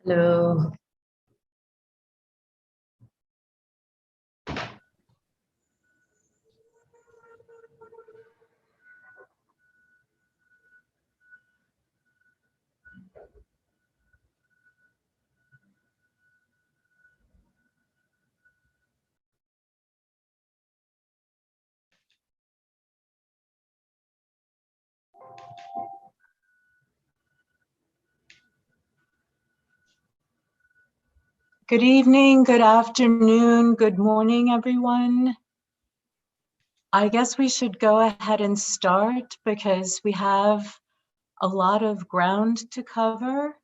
Hello. Good evening, good afternoon, good morning, everyone. I guess we should go ahead and start because we have a lot of ground to cover,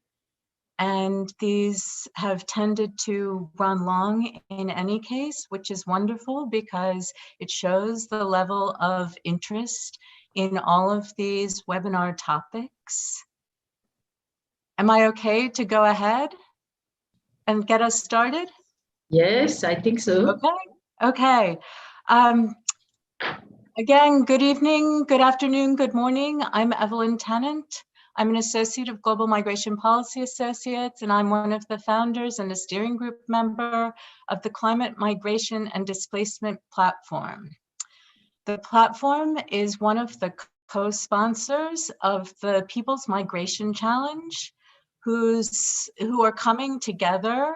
and these have tended to run long in any case, which is wonderful because it shows the level of interest in all of these webinar topics. Am I okay to go ahead and get us started? Yes, I think so. Okay. Again, good evening, good afternoon, good morning. I'm Evelyn Tennant. I'm an associate of Global Migration Policy Associates, and I'm one of the founders and a steering group member of the Climate Migration and Displacement Platform. The platform is one of the co-sponsors of the People's Migration Challenge, who are coming together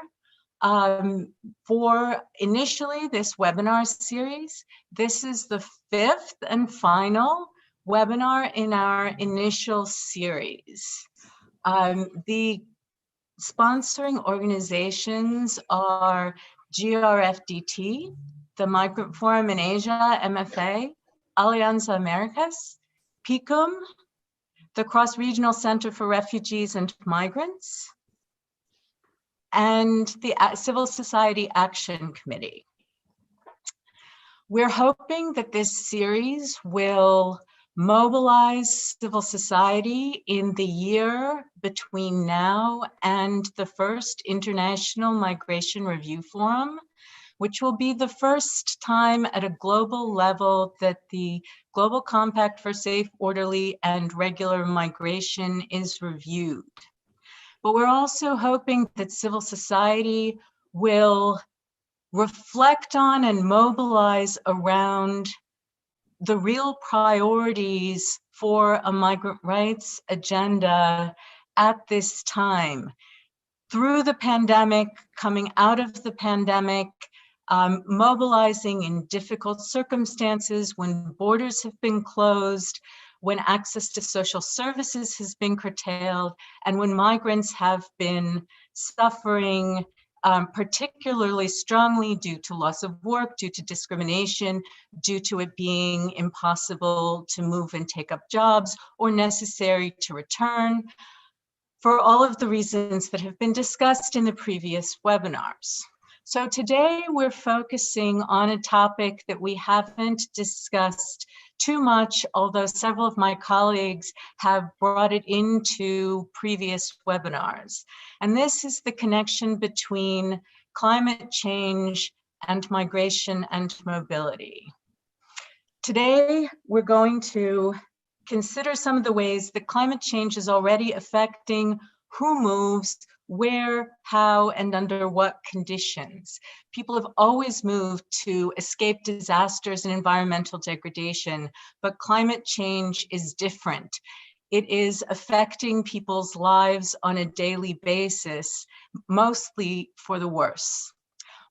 for initially this webinar series. This is the 5th and final webinar in our initial series. The sponsoring organizations are GRFDT, the Migrant Forum in Asia, MFA, Alianza Americas, PICUM, the Cross-Regional Center for Refugees and Migrants, and the Civil Society Action Committee. We're hoping that this series will mobilize civil society in the year between now and the first International Migration Review Forum, which will be the first time at a global level that the Global Compact for Safe, Orderly, and Regular Migration is reviewed. But we're also hoping that civil society will reflect on and mobilize around the real priorities for a migrant rights agenda at this time. Through the pandemic, coming out of the pandemic, mobilizing in difficult circumstances when borders have been closed, when access to social services has been curtailed, and when migrants have been suffering particularly strongly due to loss of work, due to discrimination, due to it being impossible to move and take up jobs or necessary to return, for all of the reasons that have been discussed in the previous webinars. So today we're focusing on a topic that we haven't discussed too much, although several of my colleagues have brought it into previous webinars. And this is the connection between climate change and migration and mobility. Today, we're going to consider some of the ways that climate change is already affecting who moves, where, how, and under what conditions. People have always moved to escape disasters and environmental degradation, but climate change is different. It is affecting people's lives on a daily basis, mostly for the worse.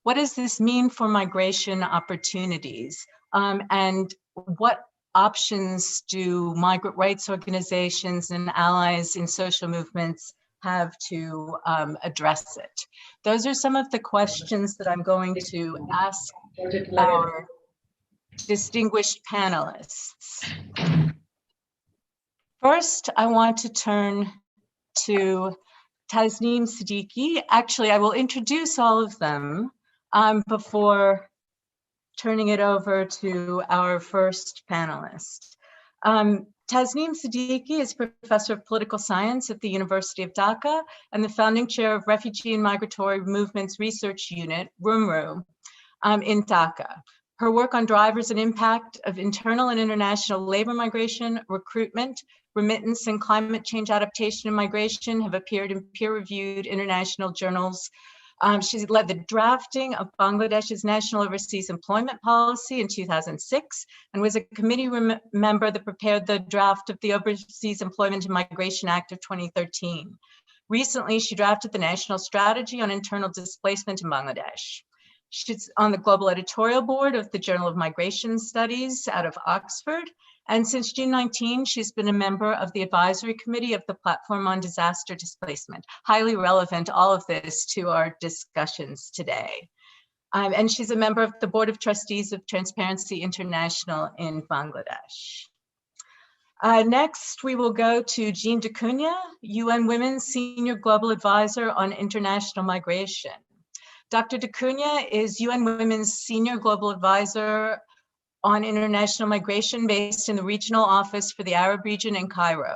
What does this mean for migration opportunities? And what options do migrant rights organizations and allies in social movements have to address it? Those are some of the questions that I'm going to ask our distinguished panelists. First, I want to turn to Tasneem Siddiqui. Actually, I will introduce all of them before turning it over to our first panelist. Tasneem Siddiqui is Professor of Political Science at the University of Dhaka and the founding chair of Refugee and Migratory Movements Research Unit, RUMRU, in Dhaka. Her work on drivers and impact of internal and international labor migration, recruitment, Remittance and Climate Change Adaptation and Migration have appeared in peer-reviewed international journals. She's led the drafting of Bangladesh's National Overseas Employment Policy in 2006 and was a committee member that prepared the draft of the Overseas Employment and Migration Act of 2013. Recently, she drafted the National Strategy on Internal Displacement in Bangladesh. She's on the global editorial board of the Journal of Migration Studies out of Oxford. And since June 19, she's been a member of the advisory committee of the Platform on Disaster Displacement. Highly relevant, all of this, to our discussions today. And she's a member of the Board of Trustees of Transparency International in Bangladesh. Next, we will go to Jean de Cunha, UN Women's Senior Global Advisor on International Migration. Dr. de Cunha is UN Women's Senior Global Advisor on International Migration based in the Regional Office for the Arab region in Cairo.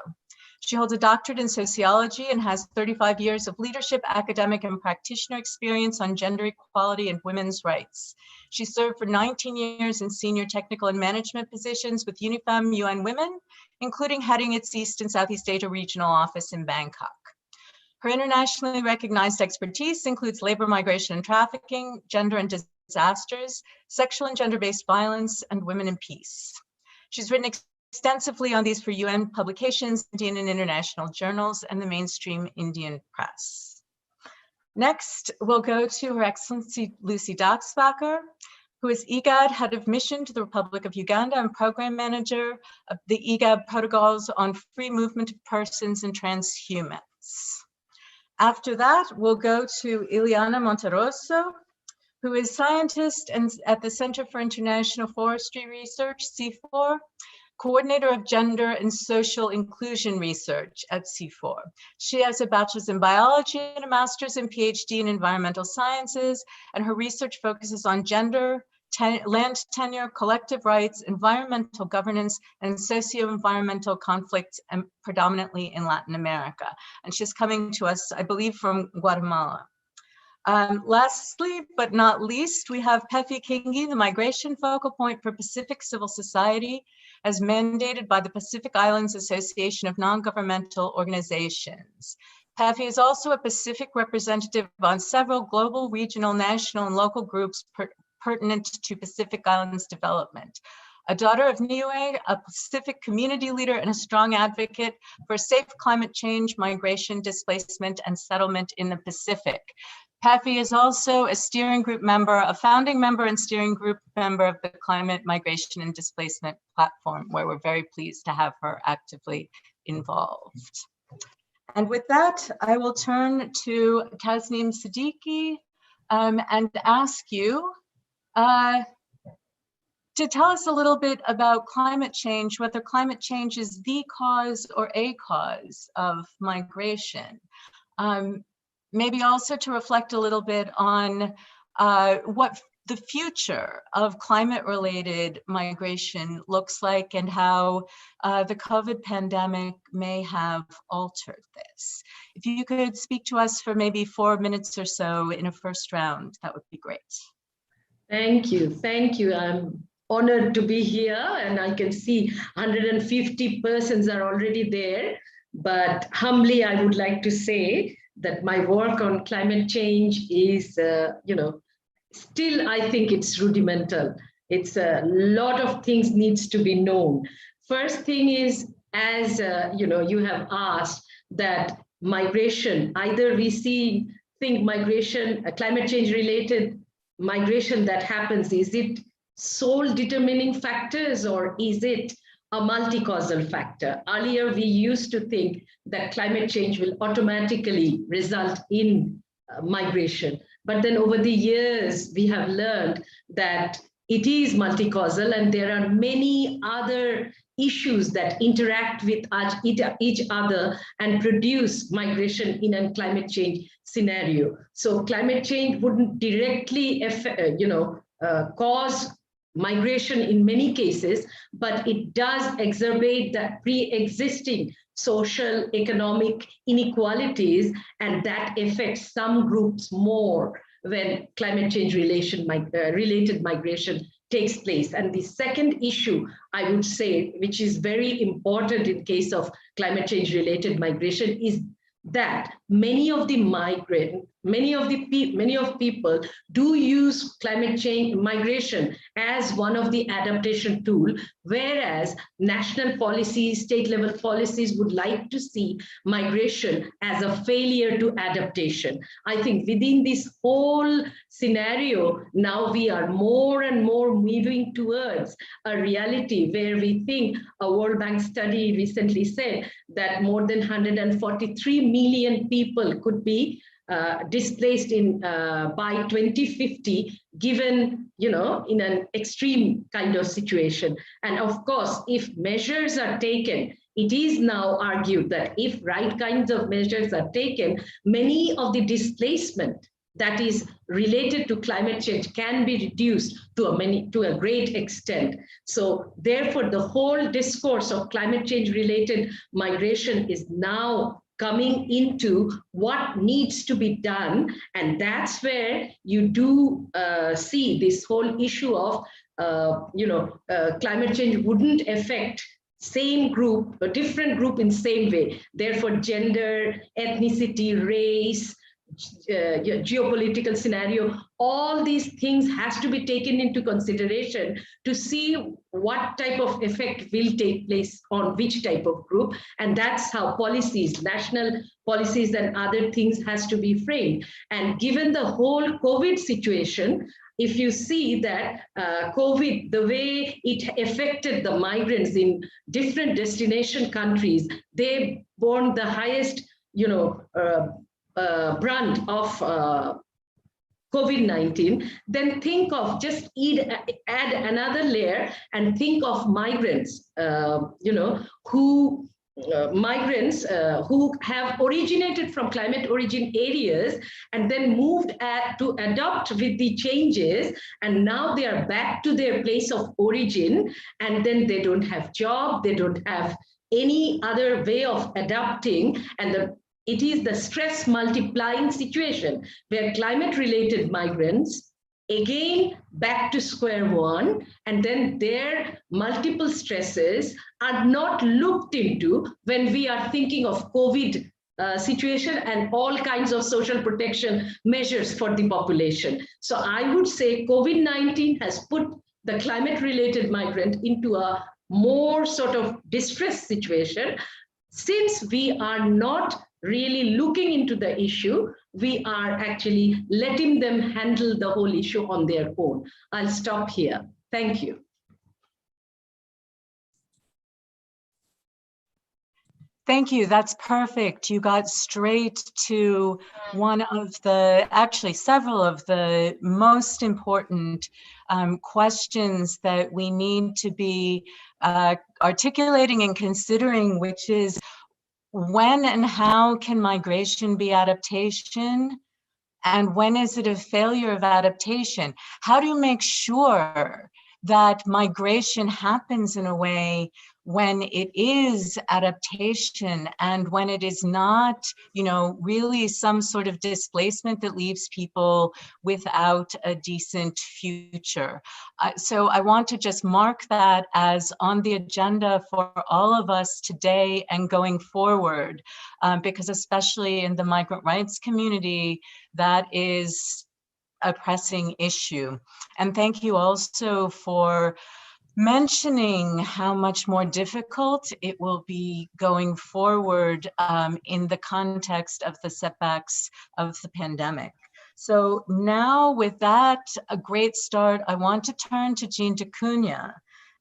She holds a doctorate in sociology and has 35 years of leadership, academic, and practitioner experience on gender equality and women's rights. She served for 19 years in senior technical and management positions with UNIFEM UN Women, including heading its East and Southeast Asia Regional Office in Bangkok. Her internationally recognized expertise includes labor, migration, and trafficking, gender and disasters, sexual and gender-based violence, and women in peace. She's written extensively on these for UN publications, Indian and international journals, and the mainstream Indian press. Next, we'll go to Her Excellency Lucy Doxbacker, who is IGAD Head of Mission to the Republic of Uganda and Program Manager of the IGAD Protocols on Free Movement of Persons and Transhumans. After that, we'll go to Ileana Monterosso, who is scientist and at the Center for International Forestry Research, CIFOR, coordinator of gender and social inclusion research at CIFOR. She has a bachelor's in biology and a master's and PhD in environmental sciences, and her research focuses on gender, land tenure, collective rights, environmental governance, and socio-environmental conflicts, and predominantly in Latin America. And she's coming to us, I believe, from Guatemala. Lastly, but not least, we have Pefi Kingi, the migration focal point for Pacific civil society, as mandated by the Pacific Islands Association of Non-Governmental Organizations. Pefi is also a Pacific representative on several global, regional, national, and local groups pertinent to Pacific Islands development. A daughter of Niue, a Pacific community leader, and a strong advocate for safe climate change, migration, displacement, and settlement in the Pacific. Pefi is also a steering group member, a founding member and steering group member of the Climate, Migration, and Displacement platform, where we're very pleased to have her actively involved. And with that, I will turn to Tasneem Siddiqui and ask you to tell us a little bit about climate change, whether climate change is the cause or a cause of migration. Maybe also to reflect a little bit on what the future of climate-related migration looks like and how the COVID pandemic may have altered this. If you could speak to us for maybe 4 minutes or so in a first round, that would be great. Thank you. Thank you. I'm honored to be here, and I can see 150 persons are already there. But humbly, I would like to say that my work on climate change is, still I think it's rudimental. It's a lot of things needs to be known. First thing is, as you have asked, that migration, either we think migration, climate change related migration that happens, is it sole determining factors or is it a multi-causal factor? Earlier, we used to think that climate change will automatically result in migration. But then over the years, we have learned that it is multi-causal and there are many other issues that interact with each other and produce migration in a climate change scenario. So climate change wouldn't directly cause migration in many cases, but it does exacerbate the pre-existing social, economic inequalities, and that affects some groups more when climate change related migration takes place. And the second issue, I would say, which is very important in case of climate change related migration, is that many of people do use climate change migration as one of the adaptation tool, whereas national policies, state level policies would like to see migration as a failure to adaptation. I think within this whole scenario, now we are more and more moving towards a reality where we think, a World Bank study recently said that more than 143 million people could be displaced by 2050, given, in an extreme kind of situation. And of course, if measures are taken, it is now argued that if right kinds of measures are taken, many of the displacement that is related to climate change can be reduced to a great extent. So therefore, the whole discourse of climate change related migration is now coming into what needs to be done. And that's where you do see this whole issue of, climate change wouldn't affect same group, a different group in same way. Therefore, gender, ethnicity, race, geopolitical scenario, all these things has to be taken into consideration to see what type of effect will take place on which type of group. And that's how policies, national policies and other things has to be framed. And given the whole COVID situation, if you see that COVID, the way it affected the migrants in different destination countries, they borne the highest, brunt of COVID-19, then think of just add another layer and think of migrants, migrants who have originated from climate origin areas and then moved to adopt with the changes, and now they are back to their place of origin, and then they don't have job, they don't have any other way of adapting, and it is the stress multiplying situation where climate related migrants again back to square one, and then their multiple stresses are not looked into when we are thinking of COVID situation and all kinds of social protection measures for the population. So I would say COVID-19 has put the climate related migrant into a more sort of distress situation. Since we are not really looking into the issue, we are actually letting them handle the whole issue on their own. I'll stop here. Thank you. Thank you. That's perfect. You got straight to one of the, actually several of the most important questions that we need to be articulating and considering, which is when and how can migration be adaptation? And when is it a failure of adaptation? How do you make sure that migration happens in a way when it is adaptation and when it is not, really some sort of displacement that leaves people without a decent future? So I want to just mark that as on the agenda for all of us today and going forward, because especially in the migrant rights community, that is a pressing issue. And thank you also for mentioning how much more difficult it will be going forward in the context of the setbacks of the pandemic. So now with that, a great start, I want to turn to Jean DeCunha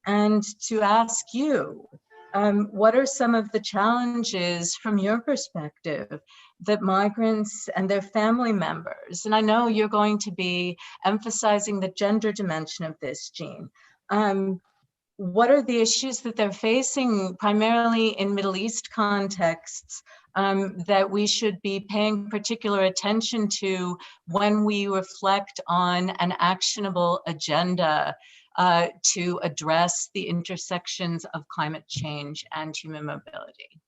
and to ask you, what are some of the challenges from your perspective that migrants and their family members, and I know you're going to be emphasizing the gender dimension of this, Jean, what are the issues that they're facing primarily in Middle East contexts that we should be paying particular attention to when we reflect on an actionable agenda to address the intersections of climate change and human mobility?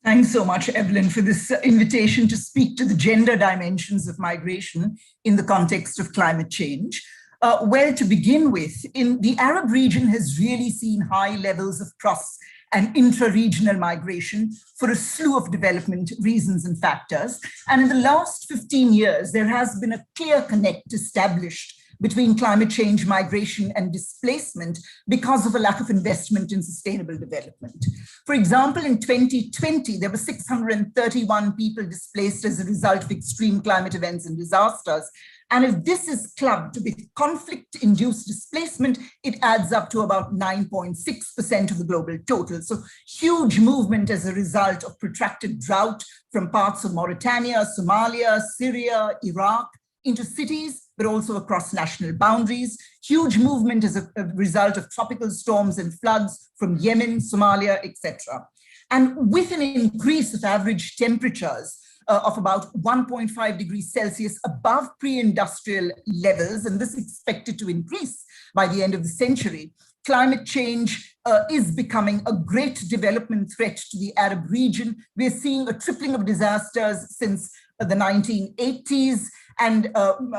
Thanks so much, Evelyn, for this invitation to speak to the gender dimensions of migration in the context of climate change. Well, to begin with, in the Arab region has really seen high levels of cross and intra-regional migration for a slew of development reasons and factors. And in the last 15 years, there has been a clear connect established between climate change, migration, and displacement because of a lack of investment in sustainable development. For example, in 2020, there were 631 people displaced as a result of extreme climate events and disasters. And if this is clubbed with conflict-induced displacement, it adds up to about 9.6% of the global total. So huge movement as a result of protracted drought from parts of Mauritania, Somalia, Syria, Iraq, into cities, but also across national boundaries. Huge movement as a result of tropical storms and floods from Yemen, Somalia, etc. And with an increase of average temperatures of about 1.5 degrees Celsius above pre-industrial levels, and this is expected to increase by the end of the century, climate change is becoming a great development threat to the Arab region. We're seeing a tripling of disasters since the 1980s, and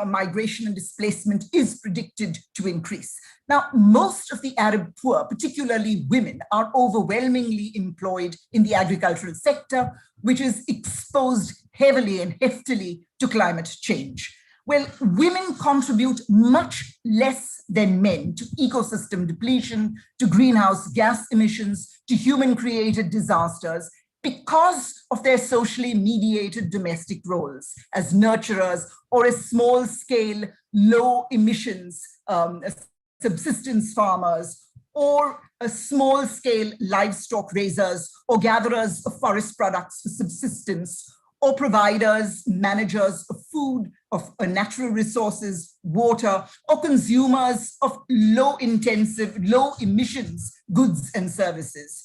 migration and displacement is predicted to increase. Now, most of the Arab poor, particularly women, are overwhelmingly employed in the agricultural sector, which is exposed heavily and heftily to climate change. Well, women contribute much less than men to ecosystem depletion, to greenhouse gas emissions, to human-created disasters, because of their socially mediated domestic roles as nurturers or as small-scale, low-emissions subsistence farmers, or small-scale livestock raisers or gatherers of forest products for subsistence, or providers, managers of food, of natural resources, water, or consumers of low-intensive, low-emissions goods and services.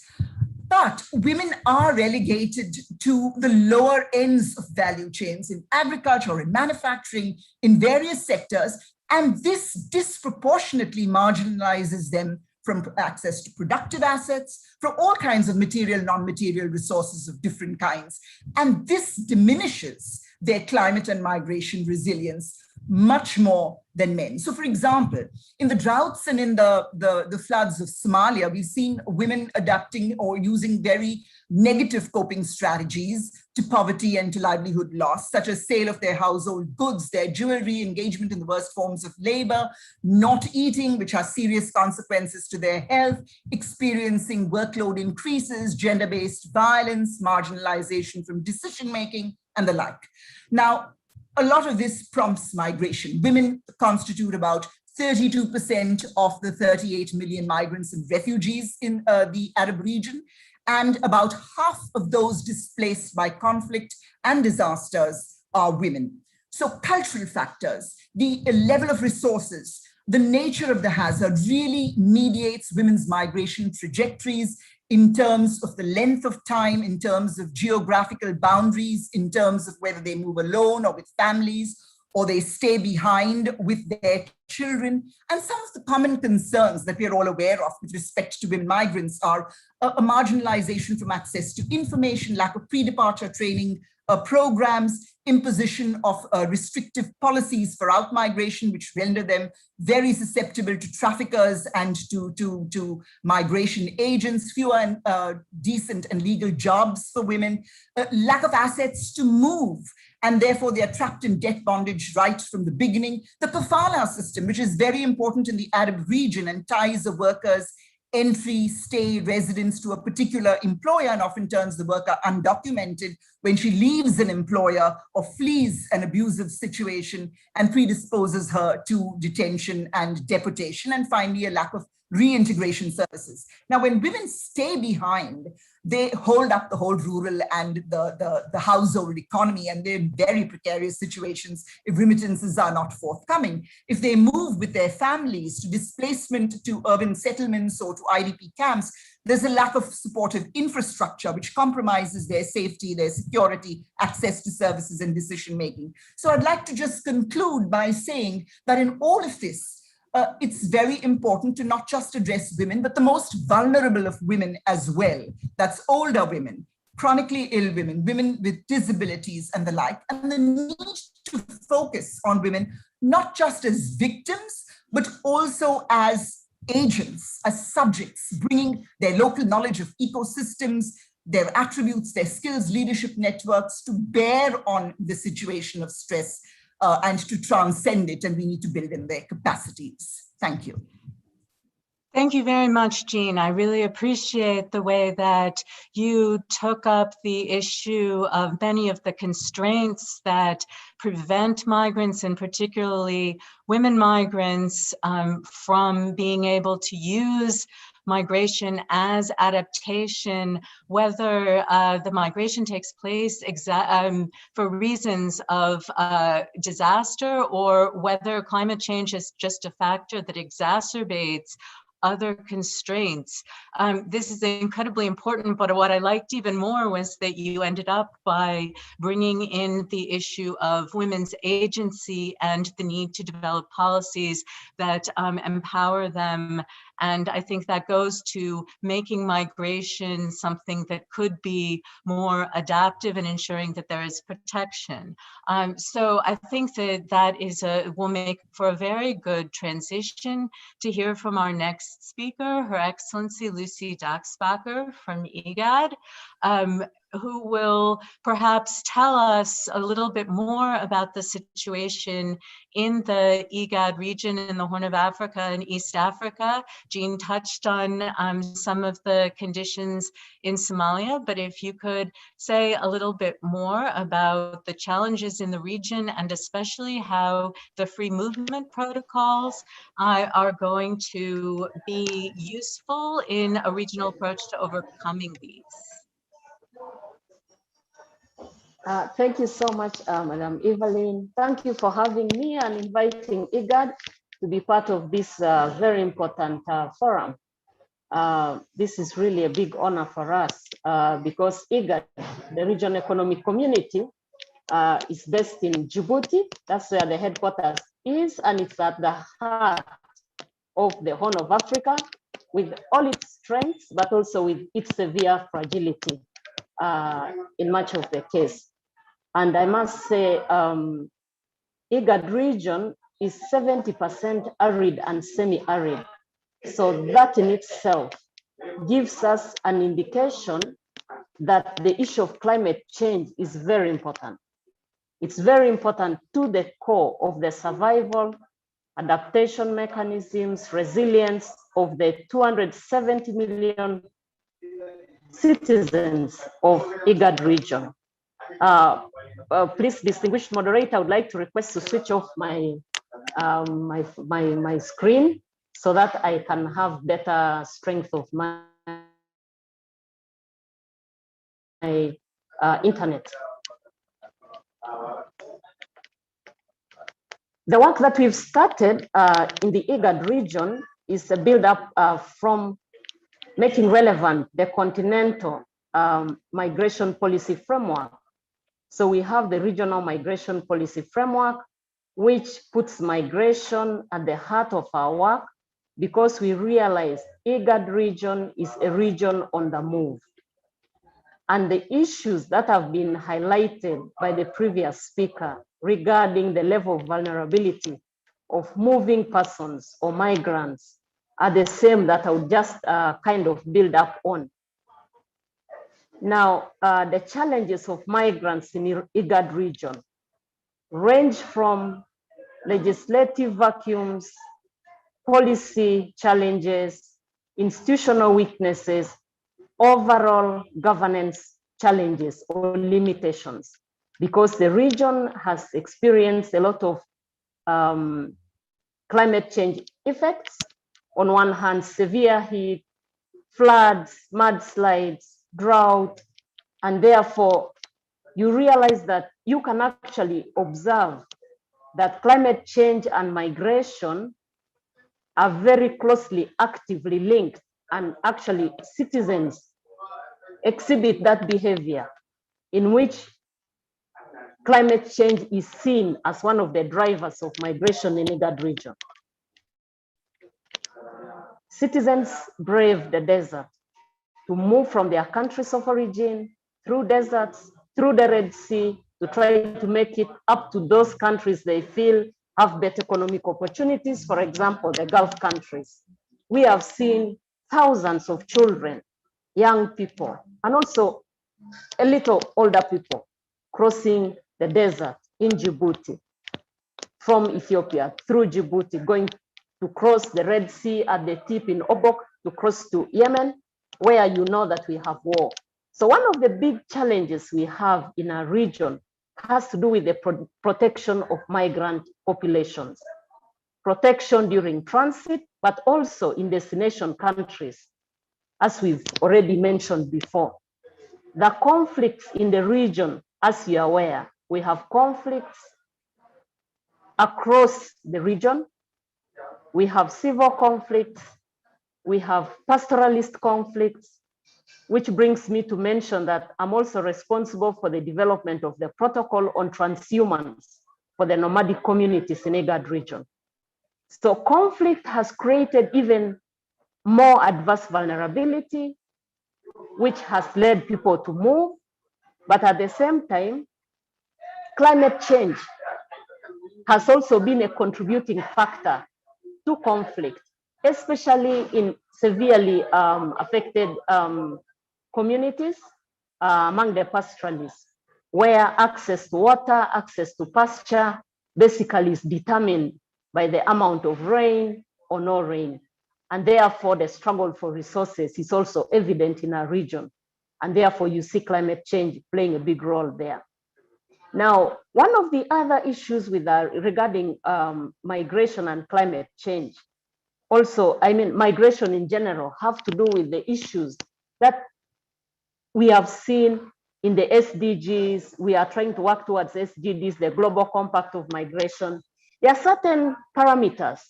But women are relegated to the lower ends of value chains in agriculture or in manufacturing, in various sectors, and this disproportionately marginalizes them from access to productive assets, from all kinds of material, non-material resources of different kinds. And this diminishes their climate and migration resilience much more than men. So for example, in the droughts and in the floods of Somalia, we've seen women adapting or using very negative coping strategies to poverty and to livelihood loss, such as sale of their household goods, their jewelry, engagement in the worst forms of labor, not eating, which has serious consequences to their health, experiencing workload increases, gender-based violence, marginalization from decision-making, and the like. Now, a lot of this prompts migration. Women constitute about 32% of the 38 million migrants and refugees in the Arab region, and about half of those displaced by conflict and disasters are women. So cultural factors, the level of resources, the nature of the hazard really mediates women's migration trajectories in terms of the length of time, in terms of geographical boundaries, in terms of whether they move alone or with families, or they stay behind with their children. And some of the common concerns that we are all aware of with respect to women migrants are a marginalization from access to information, lack of pre-departure training programs, imposition of restrictive policies for out-migration, which render them very susceptible to traffickers and to migration agents, fewer and decent and legal jobs for women, lack of assets to move, and therefore they are trapped in debt bondage right from the beginning. The kafala system, which is very important in the Arab region and ties a worker's entry, stay, residence to a particular employer, and often turns the worker undocumented when she leaves an employer or flees an abusive situation, and predisposes her to detention and deportation. And finally, a lack of reintegration services. Now, when women stay behind, they hold up the whole rural and the household economy, and they're in very precarious situations if remittances are not forthcoming. If they move with their families to displacement to urban settlements or to IDP camps, there's a lack of supportive infrastructure, which compromises their safety, their security, access to services and decision-making. So I'd like to just conclude by saying that in all of this, it's very important to not just address women, but the most vulnerable of women as well. That's older women, chronically ill women, women with disabilities and the like, and the need to focus on women, not just as victims, but also as agents, as subjects, bringing their local knowledge of ecosystems, their attributes, their skills, leadership networks to bear on the situation of stress and to transcend it. And we need to build in their capacities. Thank you. Thank you very much, Jean. I really appreciate the way that you took up the issue of many of the constraints that prevent migrants, and particularly women migrants, from being able to use migration as adaptation, whether the migration takes place for reasons of disaster, or whether climate change is just a factor that exacerbates other constraints. This is incredibly important, but what I liked even more was that you ended up by bringing in the issue of women's agency and the need to develop policies that empower them. And I think that goes to making migration something that could be more adaptive and ensuring that there is protection. So I think that that will make for a very good transition to hear from our next speaker, Her Excellency Lucy Doxbacker from IGAD, who will perhaps tell us a little bit more about the situation in the IGAD region in the Horn of Africa and East Africa. Jean touched on some of the conditions in Somalia, but if you could say a little bit more about the challenges in the region, and especially how the free movement protocols are going to be useful in a regional approach to overcoming these. Thank you so much, Madam Evelyn. Thank you for having me and inviting IGAD to be part of this very important forum. This is really a big honor for us because IGAD, the Regional Economic Community, is based in Djibouti. That's where the headquarters is, and it's at the heart of the Horn of Africa with all its strengths, but also with its severe fragility in much of the case. And I must say, IGAD region is 70% arid and semi-arid. So that in itself gives us an indication that the issue of climate change is very important. It's very important to the core of the survival, adaptation mechanisms, resilience of the 270 million citizens of IGAD region. Please, distinguished moderator, I would like to request to switch off my my screen so that I can have better strength of my internet. The work that we've started in the IGAD region is a build-up from making relevant the continental migration policy framework. So we have the regional migration policy framework, which puts migration at the heart of our work, because we realize IGAD region is a region on the move. And the issues that have been highlighted by the previous speaker regarding the level of vulnerability of moving persons or migrants are the same that I would just kind of build up on. Now, the challenges of migrants in the IGAD region range from legislative vacuums, policy challenges, institutional weaknesses, overall governance challenges or limitations, because the region has experienced a lot of climate change effects. On one hand, severe heat, floods, mudslides, drought, and therefore you realize that you can actually observe that climate change and migration are very closely, actively linked, and actually citizens exhibit that behavior in which climate change is seen as one of the drivers of migration in IGAD region. Citizens brave the desert to move from their countries of origin, through deserts, through the Red Sea, to try to make it up to those countries they feel have better economic opportunities, for example, the Gulf countries. We have seen thousands of children, young people, and also a little older people crossing the desert in Djibouti from Ethiopia through Djibouti, going to cross the Red Sea at the tip in Obok to cross to Yemen, where you know that we have war. So one of the big challenges we have in our region has to do with the protection of migrant populations. Protection during transit, but also in destination countries, as we've already mentioned before. The conflicts in the region, as you're aware, we have conflicts across the region. We have civil conflicts, we have pastoralist conflicts, which brings me to mention that I'm also responsible for the development of the protocol on transhumance for the nomadic communities in IGAD region. So conflict has created even more adverse vulnerability, which has led people to move, but at the same time, climate change has also been a contributing factor to conflict, especially in severely affected communities among the pastoralists, where access to water, access to pasture, basically is determined by the amount of rain or no rain. And therefore, the struggle for resources is also evident in our region. And therefore, you see climate change playing a big role there. Now, one of the other issues with regarding migration and climate change, also, I mean, migration in general, have to do with the issues that we have seen in the SDGs. We are trying to work towards SDGs, the Global Compact of Migration. There are certain parameters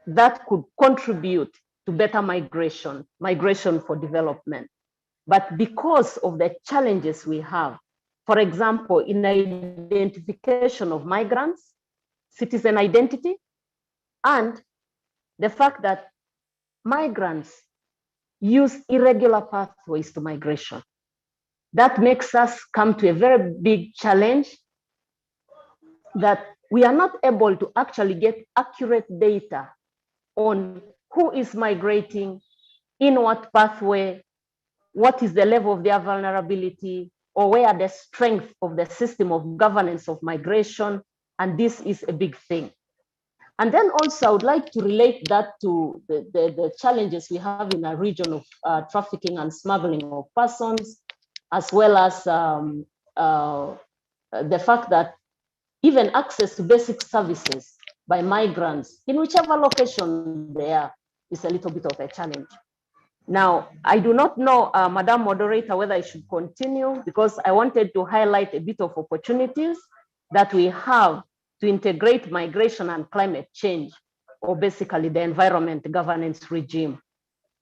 that could contribute to better migration, migration for development. But because of the challenges we have, for example, in identification of migrants, citizen identity, and the fact that migrants use irregular pathways to migration. That makes us come to a very big challenge that we are not able to actually get accurate data on who is migrating, in what pathway, what is the level of their vulnerability, or where the strength of the system of governance of migration, and this is a big thing. And then also I would like to relate that to the challenges we have in our region of trafficking and smuggling of persons, as well as the fact that even access to basic services by migrants in whichever location they are is a little bit of a challenge. Now, I do not know, Madam Moderator, whether I should continue, because I wanted to highlight a bit of opportunities that we have to integrate migration and climate change, or basically the environment governance regime.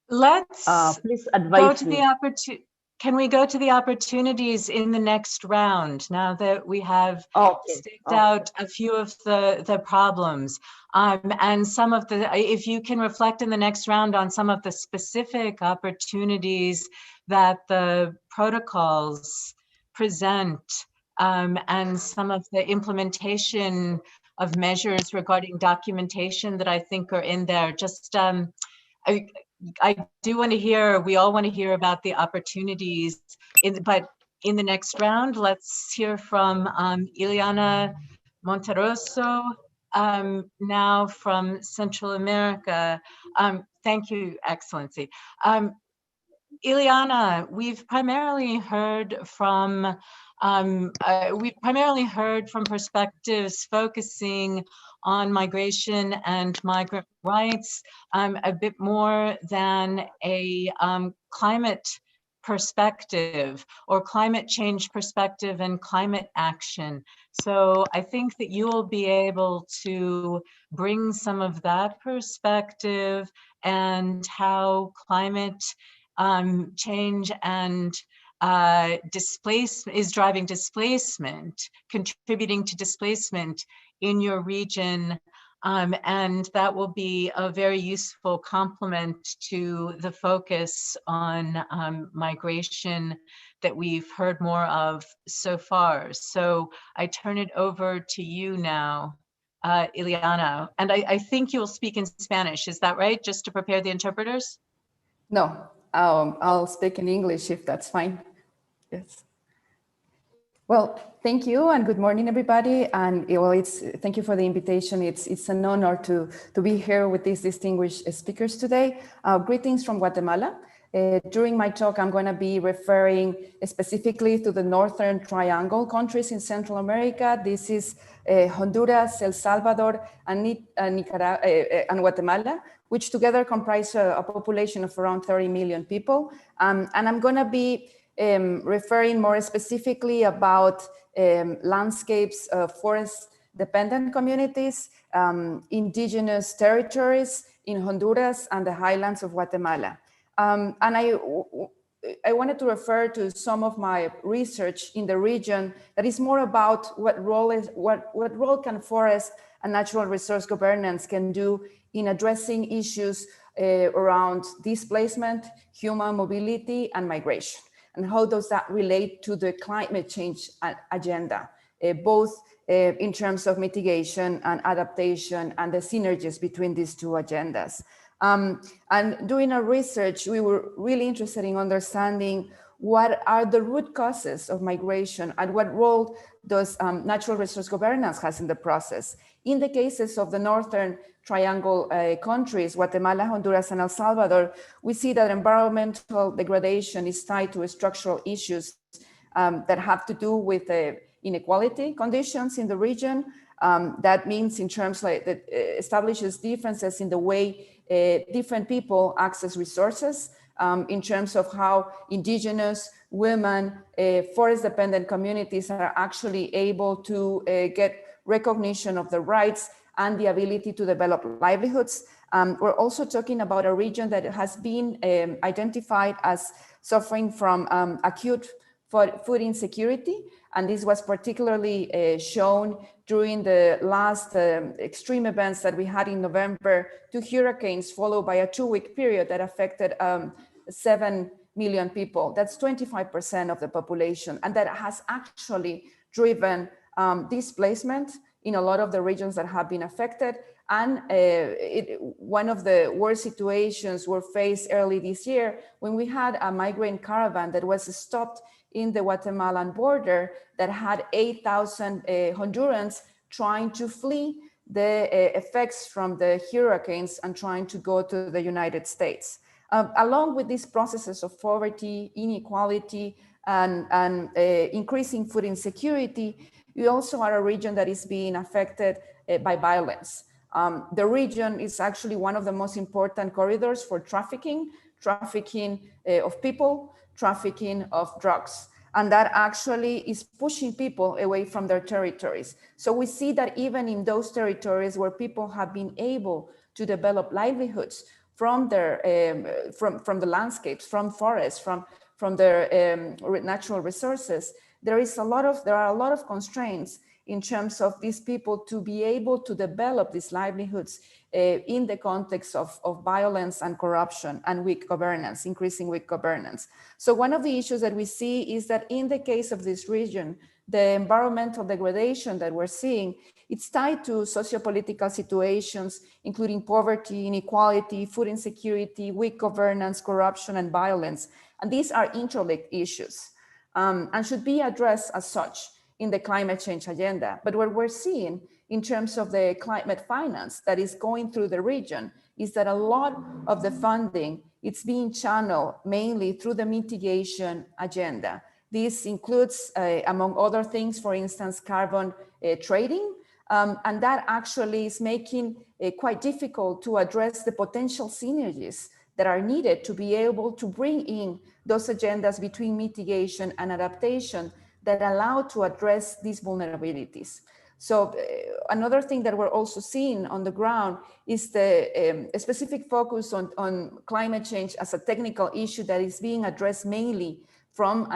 Let's please advise go to me. the opportunity. Can we go to the opportunities in the next round, now that we have staked out a few of the problems, and some of the, if you can reflect in the next round on some of the specific opportunities that the protocols present, and some of the implementation of measures regarding documentation that I think are in there. Just I do want to hear, we all want to hear about the opportunities, but in the next round, let's hear from Ileana Monteroso, now from Central America. Thank you, Excellency. Ileana, we've primarily heard from perspectives focusing on migration and migrant rights, a bit more than a climate perspective or climate change perspective and climate action. So I think that you will be able to bring some of that perspective and how climate change and is driving displacement, contributing to displacement in your region, and that will be a very useful complement to the focus on migration, that we've heard more of so far. So I turn it over to you now, Ileana. And I think you'll speak in Spanish, is that right? Just to prepare the interpreters? No, I'll speak in English if that's fine. Yes. Well, thank you and good morning, everybody. And well, thank you for the invitation. It's an honor to be here with these distinguished speakers today. Greetings from Guatemala. During my talk, I'm going to be referring specifically to the Northern Triangle countries in Central America. This is Honduras, El Salvador, and Nicaragua and Guatemala, which together comprise a population of around 30 million people. And I'm going to be referring more specifically about landscapes of forest-dependent communities, indigenous territories in Honduras and the highlands of Guatemala. And I wanted to refer to some of my research in the region that is more about what role can forest and natural resource governance can do in addressing issues around displacement, human mobility, and migration. And how does that relate to the climate change agenda, both in terms of mitigation and adaptation and the synergies between these two agendas. And doing our research, we were really interested in understanding what are the root causes of migration and what role does natural resource governance has in the process. In the cases of the Northern Triangle countries, Guatemala, Honduras, and El Salvador, we see that environmental degradation is tied to structural issues that have to do with inequality conditions in the region. That means in terms like that establishes differences in the way different people access resources, in terms of how indigenous, women, forest-dependent communities are actually able to get recognition of the rights and the ability to develop livelihoods. We're also talking about a region that has been identified as suffering from acute food insecurity. And this was particularly shown during the last extreme events that we had in November, 2 hurricanes followed by a 2-week period that affected 7 million people. That's 25% of the population. And that has actually driven displacement in a lot of the regions that have been affected. And one of the worst situations were faced early this year when we had a migrant caravan that was stopped in the Guatemalan border that had 8,000 Hondurans trying to flee the effects from the hurricanes and trying to go to the United States. Along with these processes of poverty, inequality, and increasing food insecurity, we also are a region that is being affected by violence. The region is actually one of the most important corridors for trafficking of people, trafficking of drugs. And that actually is pushing people away from their territories. So we see that even in those territories where people have been able to develop livelihoods from their from the landscapes, from forests, from their natural resources, there are a lot of constraints in terms of these people to be able to develop these livelihoods in the context of violence and corruption and weak governance, increasing weak governance. So one of the issues that we see is that in the case of this region, the environmental degradation that we're seeing, it's tied to sociopolitical situations, including poverty, inequality, food insecurity, weak governance, corruption, and violence. And these are interlinked issues and should be addressed as such in the climate change agenda. But what we're seeing in terms of the climate finance that is going through the region is that a lot of the funding, it's being channeled mainly through the mitigation agenda. This includes, among other things, for instance, carbon trading, and that actually is making it quite difficult to address the potential synergies that are needed to be able to bring in those agendas between mitigation and adaptation that allow to address these vulnerabilities. So another thing that we're also seeing on the ground is the specific focus on climate change as a technical issue that is being addressed mainly from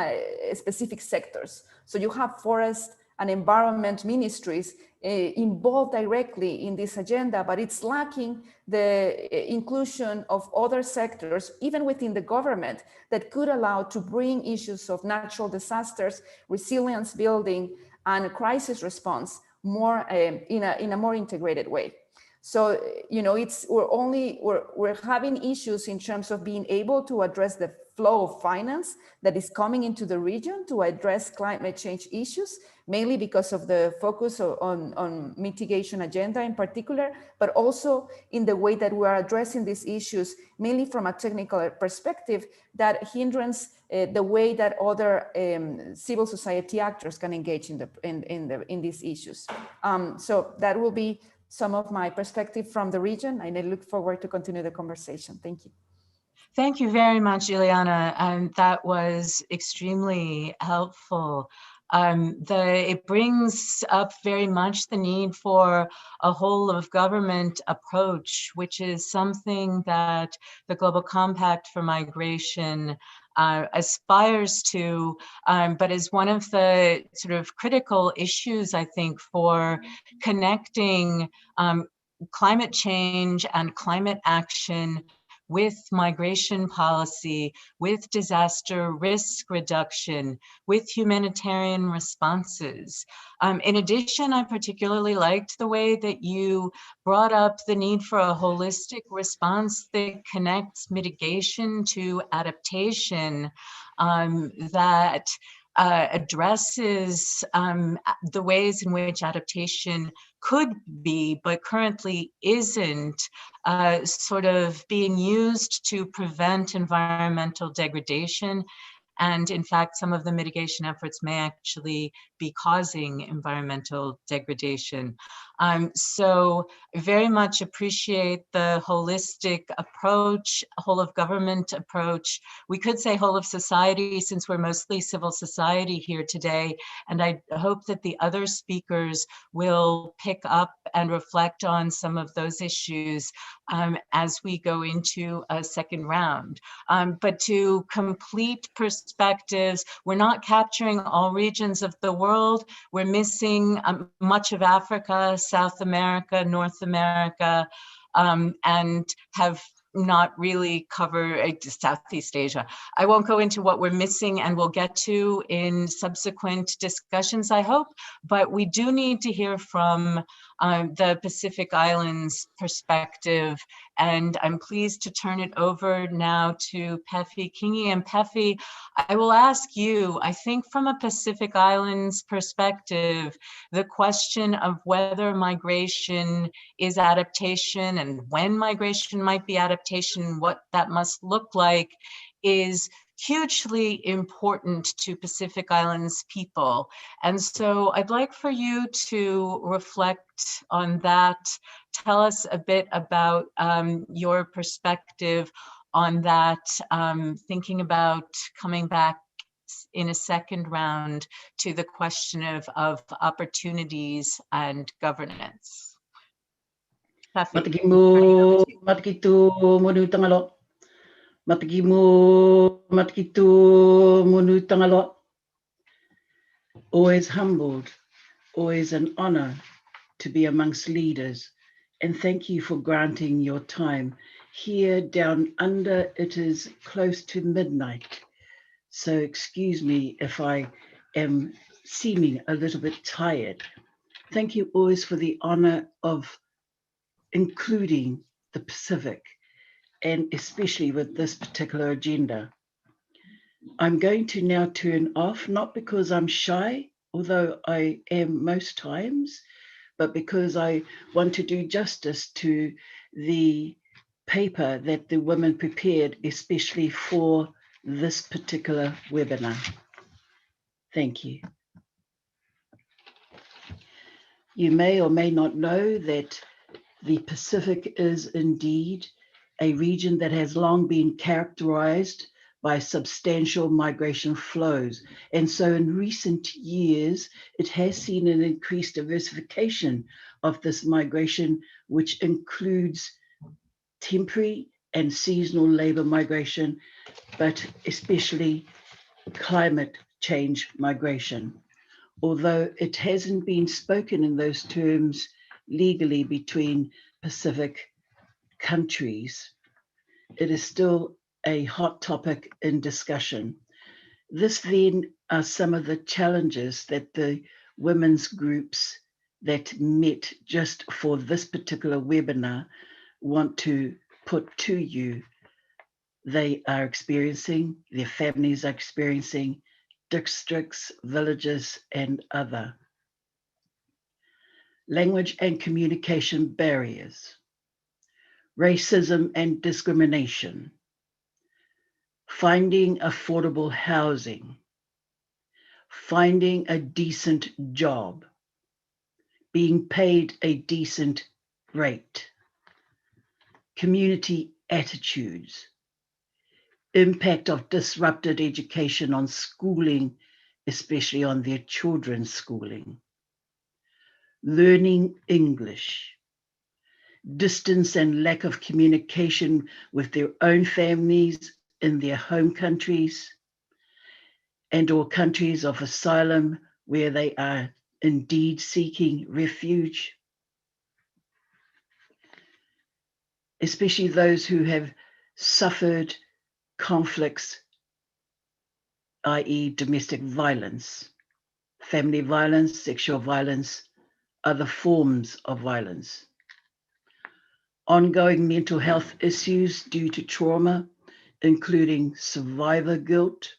specific sectors. So you have forest and environment ministries involved directly in this agenda, but it's lacking the inclusion of other sectors, even within the government, that could allow to bring issues of natural disasters, resilience building, and crisis response more in a more integrated way. So, you know, we're having issues in terms of being able to address the flow of finance that is coming into the region to address climate change issues, mainly because of the focus on mitigation agenda in particular, but also in the way that we are addressing these issues, mainly from a technical perspective that hinders the way that other civil society actors can engage in these issues. So that will be some of my perspective from the region, and I look forward to continue the conversation. Thank you. Thank you very much, Ileana, and that was extremely helpful. It brings up very much the need for a whole of government approach, which is something that the Global Compact for Migration aspires to, but is one of the sort of critical issues, I think, for connecting climate change and climate action with migration policy, with disaster risk reduction, with humanitarian responses. In addition, I particularly liked the way that you brought up the need for a holistic response that connects mitigation to adaptation, that addresses the ways in which adaptation could be, but currently isn't, sort of being used to prevent environmental degradation. And in fact, some of the mitigation efforts may actually be causing environmental degradation. So very much appreciate the holistic approach, whole of government approach. We could say whole of society, since we're mostly civil society here today. And I hope that the other speakers will pick up and reflect on some of those issues as we go into a second round. But to complete perspectives, we're not capturing all regions of the world. We're missing much of Africa, South America, North America, and have not really covered Southeast Asia. I won't go into what we're missing, and we'll get to in subsequent discussions, I hope, but we do need to hear from the Pacific Islands perspective, and I'm pleased to turn it over now to Pefi Kingi. And Pefi, I will ask you, I think from a Pacific Islands perspective, the question of whether migration is adaptation and when migration might be adaptation, what that must look like, is hugely important to Pacific Islands people. And so I'd like for you to reflect on that. Tell us a bit about your perspective on that, thinking about coming back in a second round to the question of opportunities and governance. Matikimu munu tangalo. Matikitu munu tangalo. Always humbled, always an honor to be amongst leaders. And thank you for granting your time. Here down under, it is close to midnight. So excuse me if I am seeming a little bit tired. Thank you always for the honor of including the Pacific, and especially with this particular agenda. I'm going to now turn off, not because I'm shy, although I am most times, but because I want to do justice to the paper that the women prepared, especially for this particular webinar. Thank you. You may or may not know that the Pacific is indeed a region that has long been characterized by substantial migration flows. And so in recent years, it has seen an increased diversification of this migration, which includes temporary and seasonal labor migration, but especially climate change migration. although it hasn't been spoken in those terms legally between Pacific countries, it is still a hot topic in discussion. This then are some of the challenges that the women's groups that met just for this particular webinar want to put to you. They are experiencing, their families are experiencing, districts, villages, and other. Language and communication barriers, racism and discrimination, finding affordable housing, finding a decent job, being paid a decent rate, community attitudes, impact of disrupted education on schooling, especially on their children's schooling, learning English, distance and lack of communication with their own families in their home countries and or countries of asylum where they are indeed seeking refuge, especially those who have suffered conflicts, i.e. domestic violence, family violence, sexual violence, other forms of violence. Ongoing mental health issues due to trauma, including survivor guilt,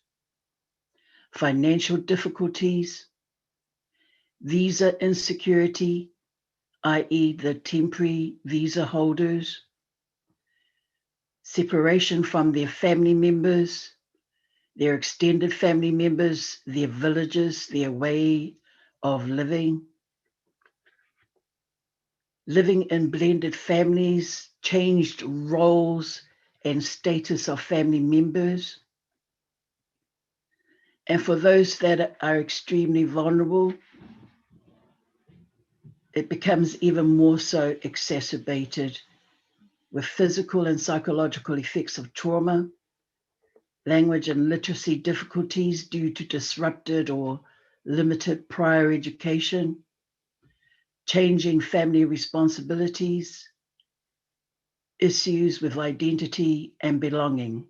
financial difficulties, visa insecurity, i.e. the temporary visa holders, separation from their family members, their extended family members, their villages, their way of living in blended families, changed roles and status of family members. And for those that are extremely vulnerable, it becomes even more so exacerbated with physical and psychological effects of trauma, language and literacy difficulties due to disrupted or limited prior education, changing family responsibilities, issues with identity and belonging.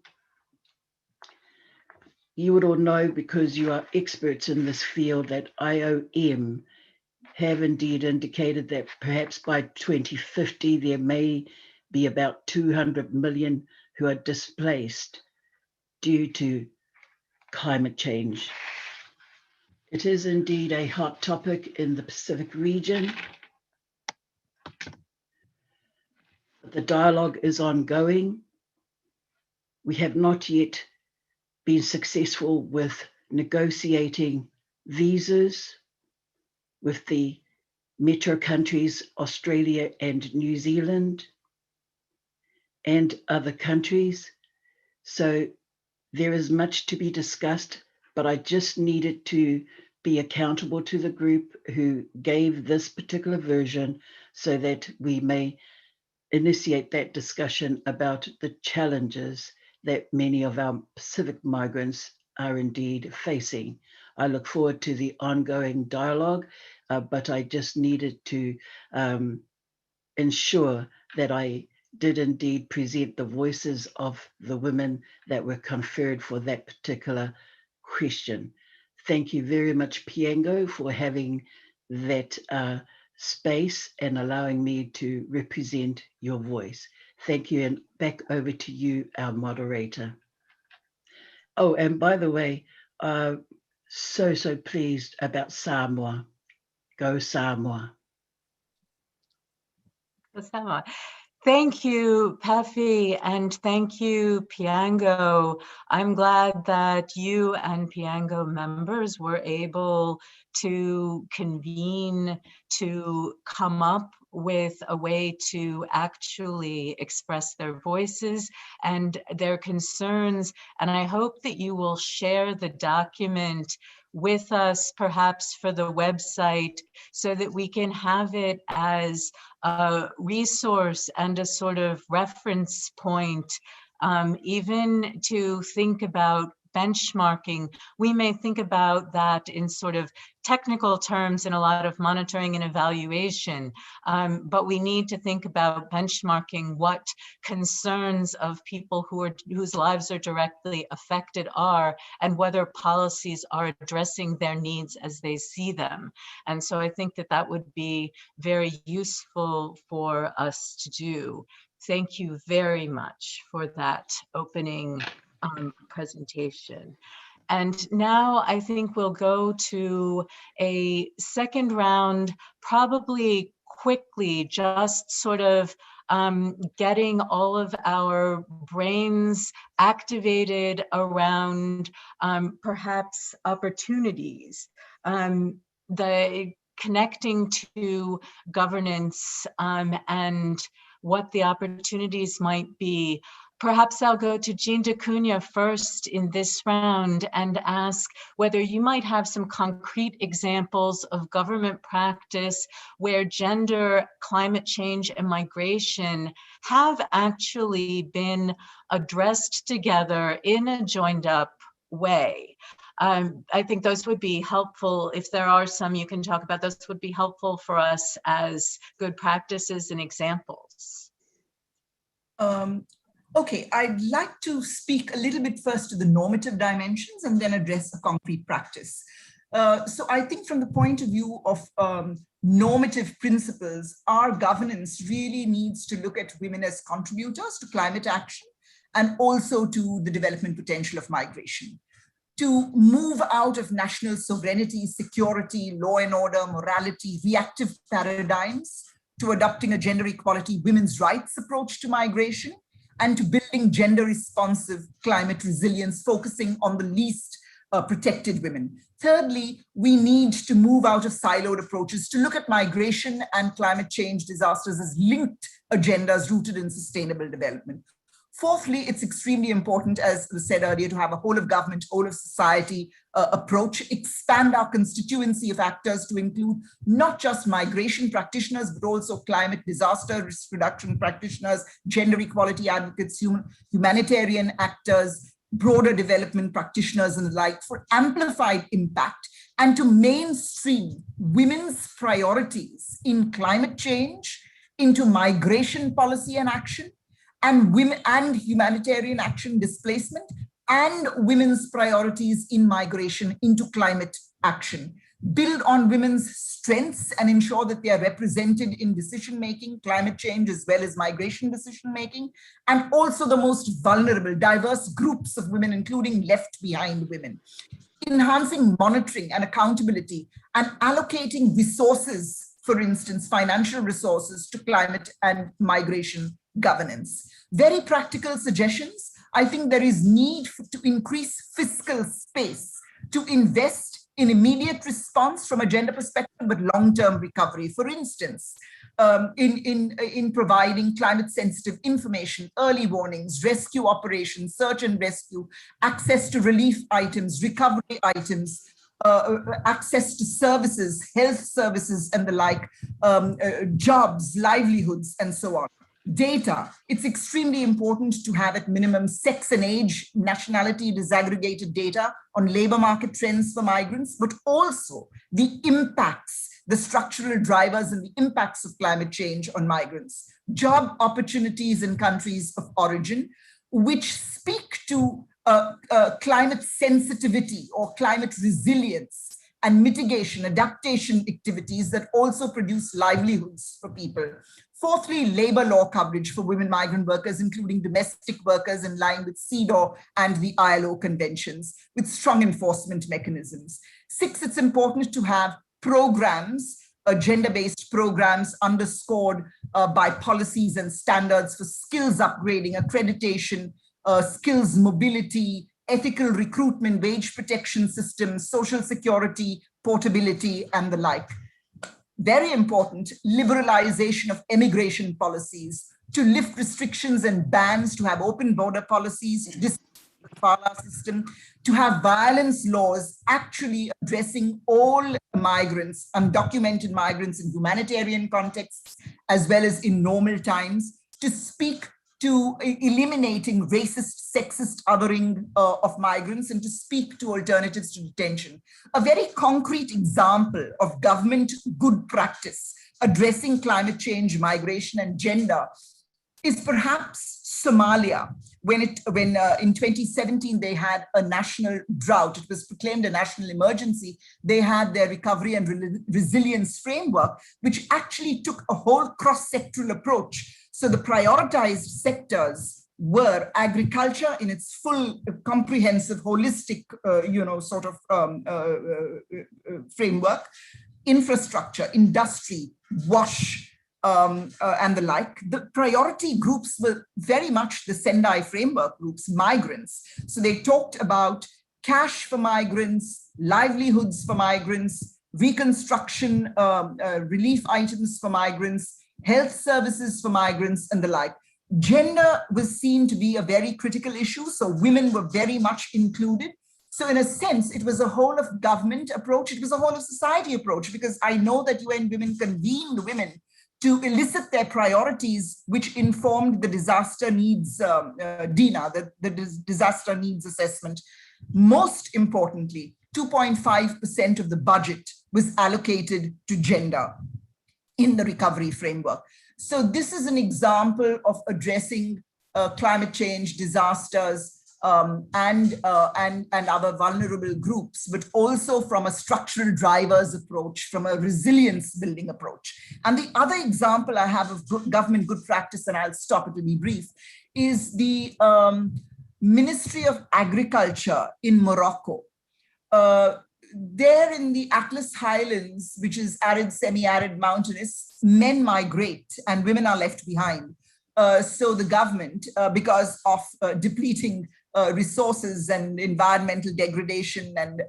You would all know, because you are experts in this field, that IOM have indeed indicated that perhaps by 2050 there may be about 200 million who are displaced due to climate change. It is indeed a hot topic in the Pacific region. The dialogue is ongoing. We have not yet been successful with negotiating visas with the metro countries, Australia and New Zealand, and other countries. So there is much to be discussed, but I just needed to be accountable to the group who gave this particular version so that we may initiate that discussion about the challenges that many of our Pacific migrants are indeed facing. I look forward to the ongoing dialogue, but I just needed to ensure that I did indeed present the voices of the women that were conferred for that particular question. Thank you very much, Piango, for having that space and allowing me to represent your voice. Thank you, and back over to you, our moderator. Oh, and by the way, so pleased about Samoa. Go Samoa. Go Samoa. Thank you, Pafi, and thank you, Piango. I'm glad that you and Piango members were able to convene to come up with a way to actually express their voices and their concerns. And I hope that you will share the document with us, perhaps for the website, so that we can have it as a resource and a sort of reference point, even to think about benchmarking, we may think about that in sort of technical terms in a lot of monitoring and evaluation, but we need to think about benchmarking what concerns of people whose lives are directly affected are, and whether policies are addressing their needs as they see them. And so I think that that would be very useful for us to do. Thank you very much for that opening presentation. And now I think we'll go to a second round, probably quickly, just sort of getting all of our brains activated around perhaps opportunities. The connecting to governance and what the opportunities might be. Perhaps I'll go to Jean DeCunha first in this round and ask whether you might have some concrete examples of government practice where gender, climate change, and migration have actually been addressed together in a joined up way. I think those would be helpful. If there are some you can talk about, those would be helpful for us as good practices and examples. Okay, I'd like to speak a little bit first to the normative dimensions and then address a concrete practice. So I think from the point of view of normative principles, our governance really needs to look at women as contributors to climate action and also to the development potential of migration. To move out of national sovereignty, security, law and order, morality, reactive paradigms, to adopting a gender equality, women's rights approach to migration, and to building gender responsive climate resilience, focusing on the least protected women. Thirdly, we need to move out of siloed approaches to look at migration and climate change disasters as linked agendas rooted in sustainable development. Fourthly, it's extremely important, as was said earlier, to have a whole of government, whole of society approach, expand our constituency of actors to include not just migration practitioners, but also climate disaster risk reduction practitioners, gender equality advocates, humanitarian actors, broader development practitioners and the like, for amplified impact, and to mainstream women's priorities in climate change into migration policy and action, and women and humanitarian action, displacement, and women's priorities in migration into climate action. Build on women's strengths and ensure that they are represented in decision-making, climate change, as well as migration decision-making, and also the most vulnerable, diverse groups of women, including left behind women. Enhancing monitoring and accountability and allocating resources, for instance, financial resources to climate and migration governance. Very practical suggestions. I think there is need to increase fiscal space to invest in immediate response from a gender perspective, but long-term recovery. For instance, in providing climate sensitive information, early warnings, rescue operations, search and rescue, access to relief items, recovery items, access to services, health services and the like, jobs, livelihoods, and so on. Data, it's extremely important to have at minimum sex and age, nationality, disaggregated data on labor market trends for migrants, but also the impacts, the structural drivers and the impacts of climate change on migrants. Job opportunities in countries of origin, which speak to climate sensitivity or climate resilience and mitigation, adaptation activities that also produce livelihoods for people. Fourthly, labor law coverage for women migrant workers, including domestic workers in line with CEDAW and the ILO conventions, with strong enforcement mechanisms. Six, it's important to have programs, gender-based programs underscored by policies and standards for skills upgrading, accreditation, skills mobility, ethical recruitment, wage protection systems, social security, portability, and the like. Very important, liberalization of immigration policies, to lift restrictions and bans, to have open border policies, to dismantle the FALA system, to have violence laws actually addressing all migrants, undocumented migrants in humanitarian contexts, as well as in normal times, to speak to eliminating racist, sexist othering of migrants and to speak to alternatives to detention. A very concrete example of government good practice addressing climate change, migration, and gender is perhaps Somalia. When in 2017 they had a national drought, it was proclaimed a national emergency. They had their recovery and resilience framework, which actually took a whole cross-sectoral approach. So the prioritized sectors were agriculture in its full, comprehensive, holistic, framework, infrastructure, industry, WASH, and the like. The priority groups were very much the Sendai framework groups, migrants. So they talked about cash for migrants, livelihoods for migrants, reconstruction, relief items for migrants, health services for migrants, and the like. Gender was seen to be a very critical issue, so women were very much included. So in a sense, it was a whole of government approach, it was a whole of society approach, because I know that UN Women convened women to elicit their priorities, which informed the disaster needs, DINA, the disaster needs assessment. Most importantly, 2.5% of the budget was allocated to gender in the recovery framework. So this is an example of addressing climate change, disasters, and other vulnerable groups, but also from a structural drivers approach, from a resilience building approach. And the other example I have of government good practice, and I'll stop, it will be brief, is the Ministry of Agriculture in Morocco. There in the Atlas Highlands, which is arid, semi-arid, mountainous, men migrate and women are left behind. So the government, because of depleting resources and environmental degradation and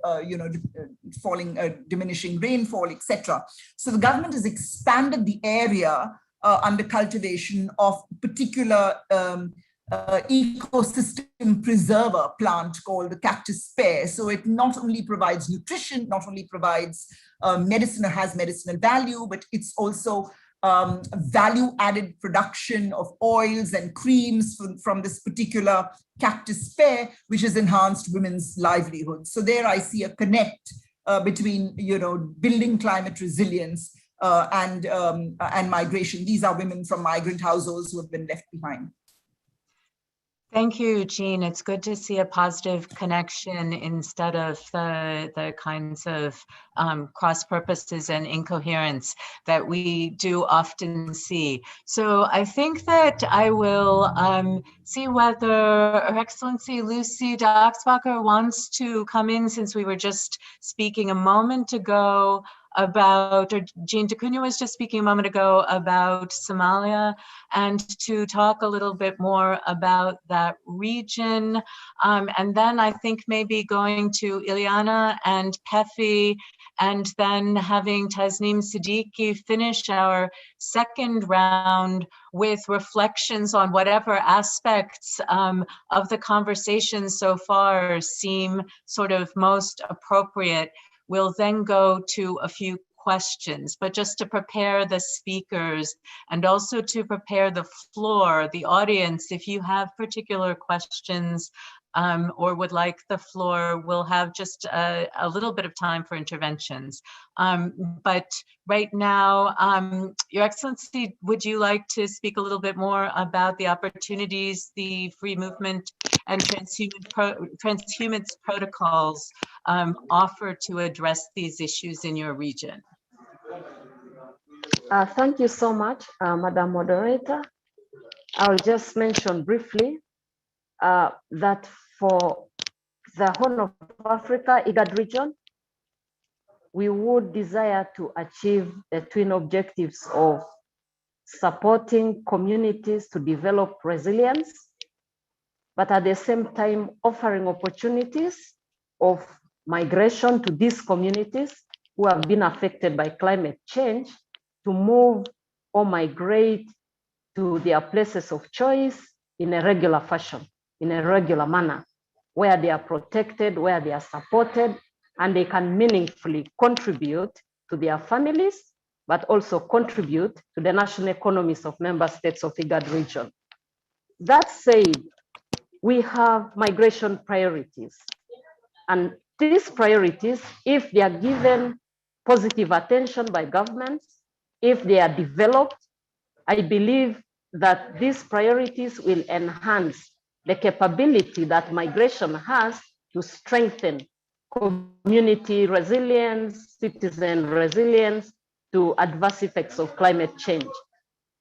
diminishing rainfall, etc. So the government has expanded the area under cultivation of particular ecosystem preserver plant called the cactus pear. So it not only provides nutrition, not only provides medicine or has medicinal value, but it's also value-added production of oils and creams from this particular cactus pear, which has enhanced women's livelihoods. So there I see a connect between building climate resilience and migration. These are women from migrant households who have been left behind. Thank you, Jean. It's good to see a positive connection instead of the kinds of cross purposes and incoherence that we do often see. So I think that I will see whether Her Excellency Lucy Doxbacker wants to come in, since we were just speaking a moment ago about, or Jean D'Acunha was just speaking a moment ago about Somalia, and to talk a little bit more about that region. And then I think maybe going to Ileana and Pefi, and then having Tasneem Siddiqui finish our second round with reflections on whatever aspects of the conversation so far seem sort of most appropriate. We'll then go to a few questions, but just to prepare the speakers and also to prepare the floor, the audience, if you have particular questions or would like the floor, we'll have just a little bit of time for interventions. But right now, Your Excellency, would you like to speak a little bit more about the opportunities the free movement and transhumance protocols offer to address these issues in your region? Thank you so much, Madam Moderator. I'll just mention briefly that for the Horn of Africa, IGAD region, we would desire to achieve the twin objectives of supporting communities to develop resilience, but at the same time offering opportunities of migration to these communities who have been affected by climate change to move or migrate to their places of choice in a regular fashion, in a regular manner, where they are protected, where they are supported, and they can meaningfully contribute to their families, but also contribute to the national economies of member states of IGAD region. that said, we have migration priorities. And these priorities, if they are given positive attention by governments, if they are developed, I believe that these priorities will enhance the capability that migration has to strengthen community resilience, citizen resilience to adverse effects of climate change.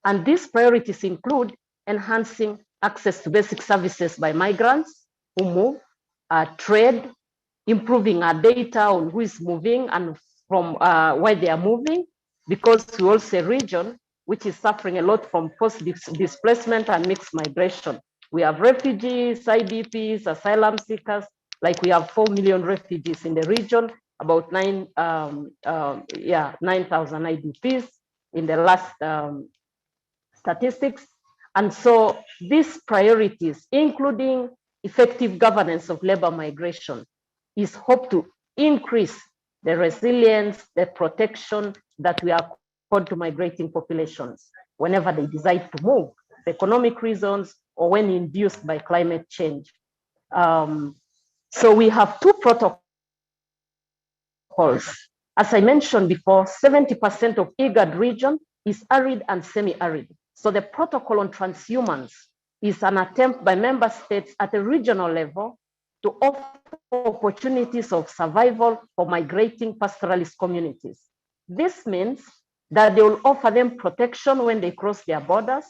And these priorities include enhancing access to basic services by migrants who move, trade, improving our data on who is moving and from where they are moving, because we're also a region which is suffering a lot from post-displacement and mixed migration. We have refugees, IDPs, asylum seekers, like we have 4 million refugees in the region, about 9,000 IDPs in the last statistics. And so these priorities, including effective governance of labor migration, is hoped to increase the resilience, the protection that we are called to migrating populations whenever they decide to move, for economic reasons or when induced by climate change. So we have two protocols. As I mentioned before, 70% of IGAD region is arid and semi-arid. So the protocol on transhumance is an attempt by member states at a regional level to offer opportunities of survival for migrating pastoralist communities. This means that they will offer them protection when they cross their borders.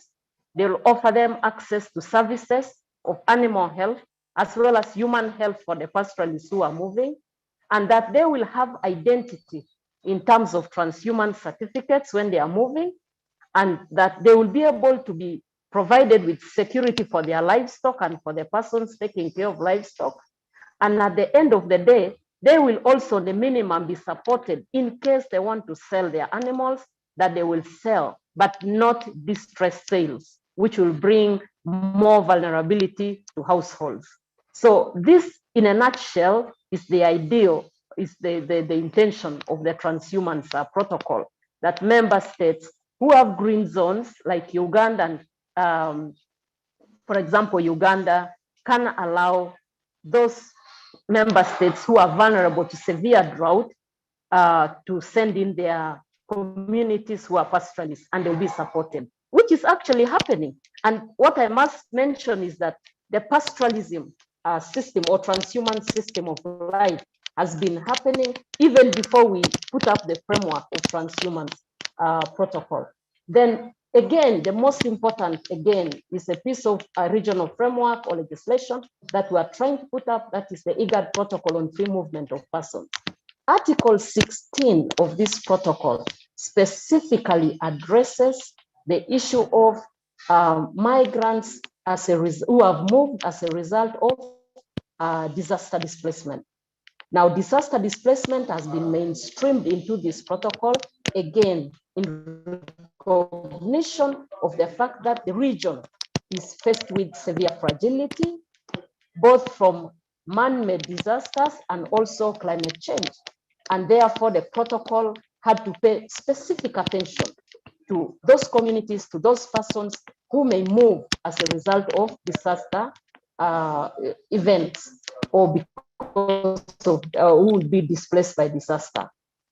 They will offer them access to services of animal health, as well as human health for the pastoralists who are moving, and that they will have identity in terms of transhuman certificates when they are moving, and that they will be able to be provided with security for their livestock and for the persons taking care of livestock. And at the end of the day, they will also, the minimum, be supported in case they want to sell their animals, that they will sell, but not distressed sales, which will bring more vulnerability to households. So this, in a nutshell, is the ideal, is the intention of the transhumance protocol, that member states who have green zones like Uganda and, for example, Uganda, can allow those member states who are vulnerable to severe drought to send in their communities who are pastoralists, and they'll be supported, which is actually happening. And what I must mention is that the pastoralism system or transhuman system of life has been happening even before we put up the framework of transhumance protocol. Then again, the most important, again, is a piece of a regional framework or legislation that we are trying to put up, that is the IGAD protocol on free movement of persons. Article 16 of this protocol specifically addresses the issue of migrants who have moved as a result of disaster displacement. Now, disaster displacement has been mainstreamed into this protocol, again, in recognition of the fact that the region is faced with severe fragility, both from man-made disasters and also climate change. And therefore, the protocol had to pay specific attention to those communities, to those persons who may move as a result of disaster events, or because of who will be displaced by disaster.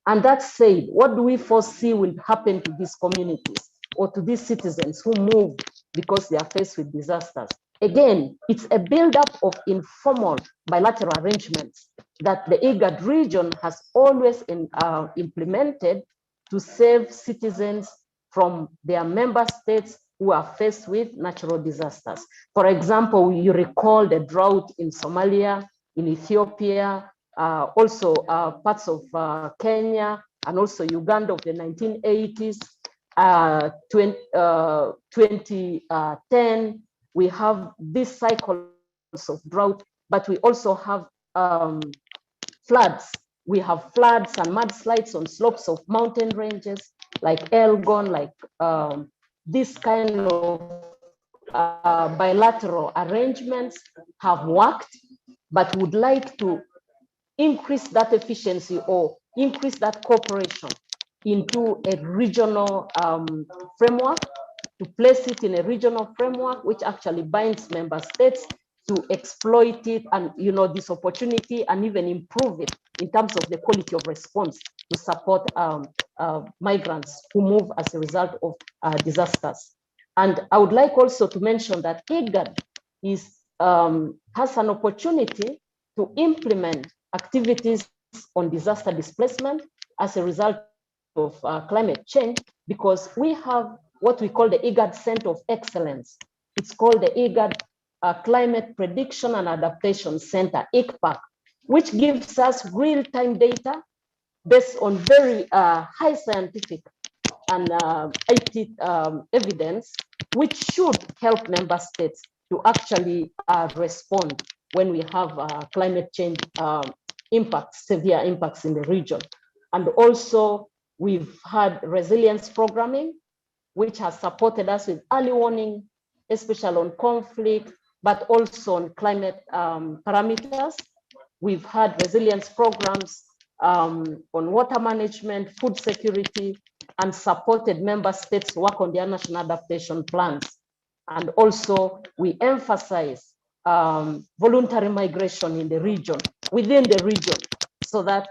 And that said, what do we foresee will happen to these communities or to these citizens who move because they are faced with disasters? Again, it's a buildup of informal bilateral arrangements that the IGAD region has always implemented to save citizens from their member states who are faced with natural disasters. For example, you recall the drought in Somalia, in Ethiopia, also parts of Kenya, and also Uganda of the 1980s, 2010, we have these cycles of drought, but we also have floods. We have floods and mudslides on slopes of mountain ranges like Elgon, like this kind of bilateral arrangements have worked, but would like to increase that efficiency or increase that cooperation into a regional framework to place it in a regional framework, which actually binds member states to exploit it and, you know, this opportunity and even improve it in terms of the quality of response to support migrants who move as a result of disasters. And I would like also to mention that IGAD has an opportunity to implement activities on disaster displacement as a result of climate change, because we have what we call the IGAD Center of Excellence. It's called the IGAD Climate Prediction and Adaptation Center, ICPAC, which gives us real-time data based on very high scientific and IT evidence, which should help member states to actually respond when we have climate change impacts, severe impacts in the region. And also, we've had resilience programming, which has supported us with early warning, especially on conflict, but also on climate parameters. We've had resilience programs on water management, food security, and supported member states to work on their national adaptation plans. And also, we emphasize voluntary migration in the region, within the region, so that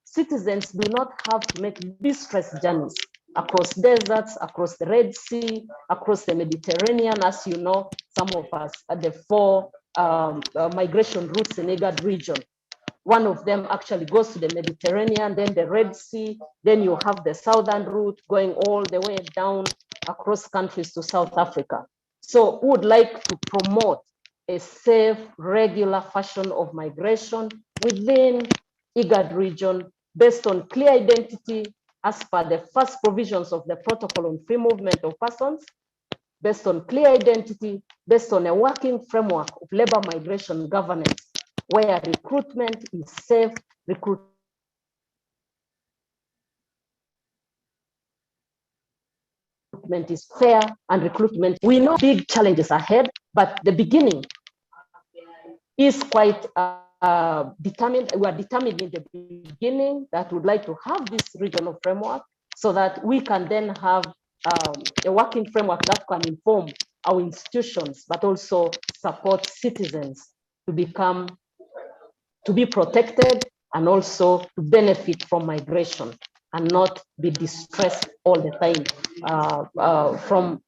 citizens do not have to make distress journeys across deserts, across the Red Sea, across the Mediterranean. As you know, some of us at the 4 migration routes in IGAD region. One of them actually goes to the Mediterranean, then the Red Sea, then you have the southern route going all the way down across countries to South Africa. So we would like to promote a safe, regular fashion of migration within IGAD region based on clear identity as per the first provisions of the Protocol on Free Movement of Persons, based on clear identity, based on a working framework of labor migration governance, where recruitment is safe, recruitment is fair, and recruitment. We know big challenges ahead, but the beginning is quite determined. We are determined in the beginning that we'd like to have this regional framework so that we can then have a working framework that can inform our institutions, but also support citizens to be protected and also to benefit from migration and not be distressed all the time from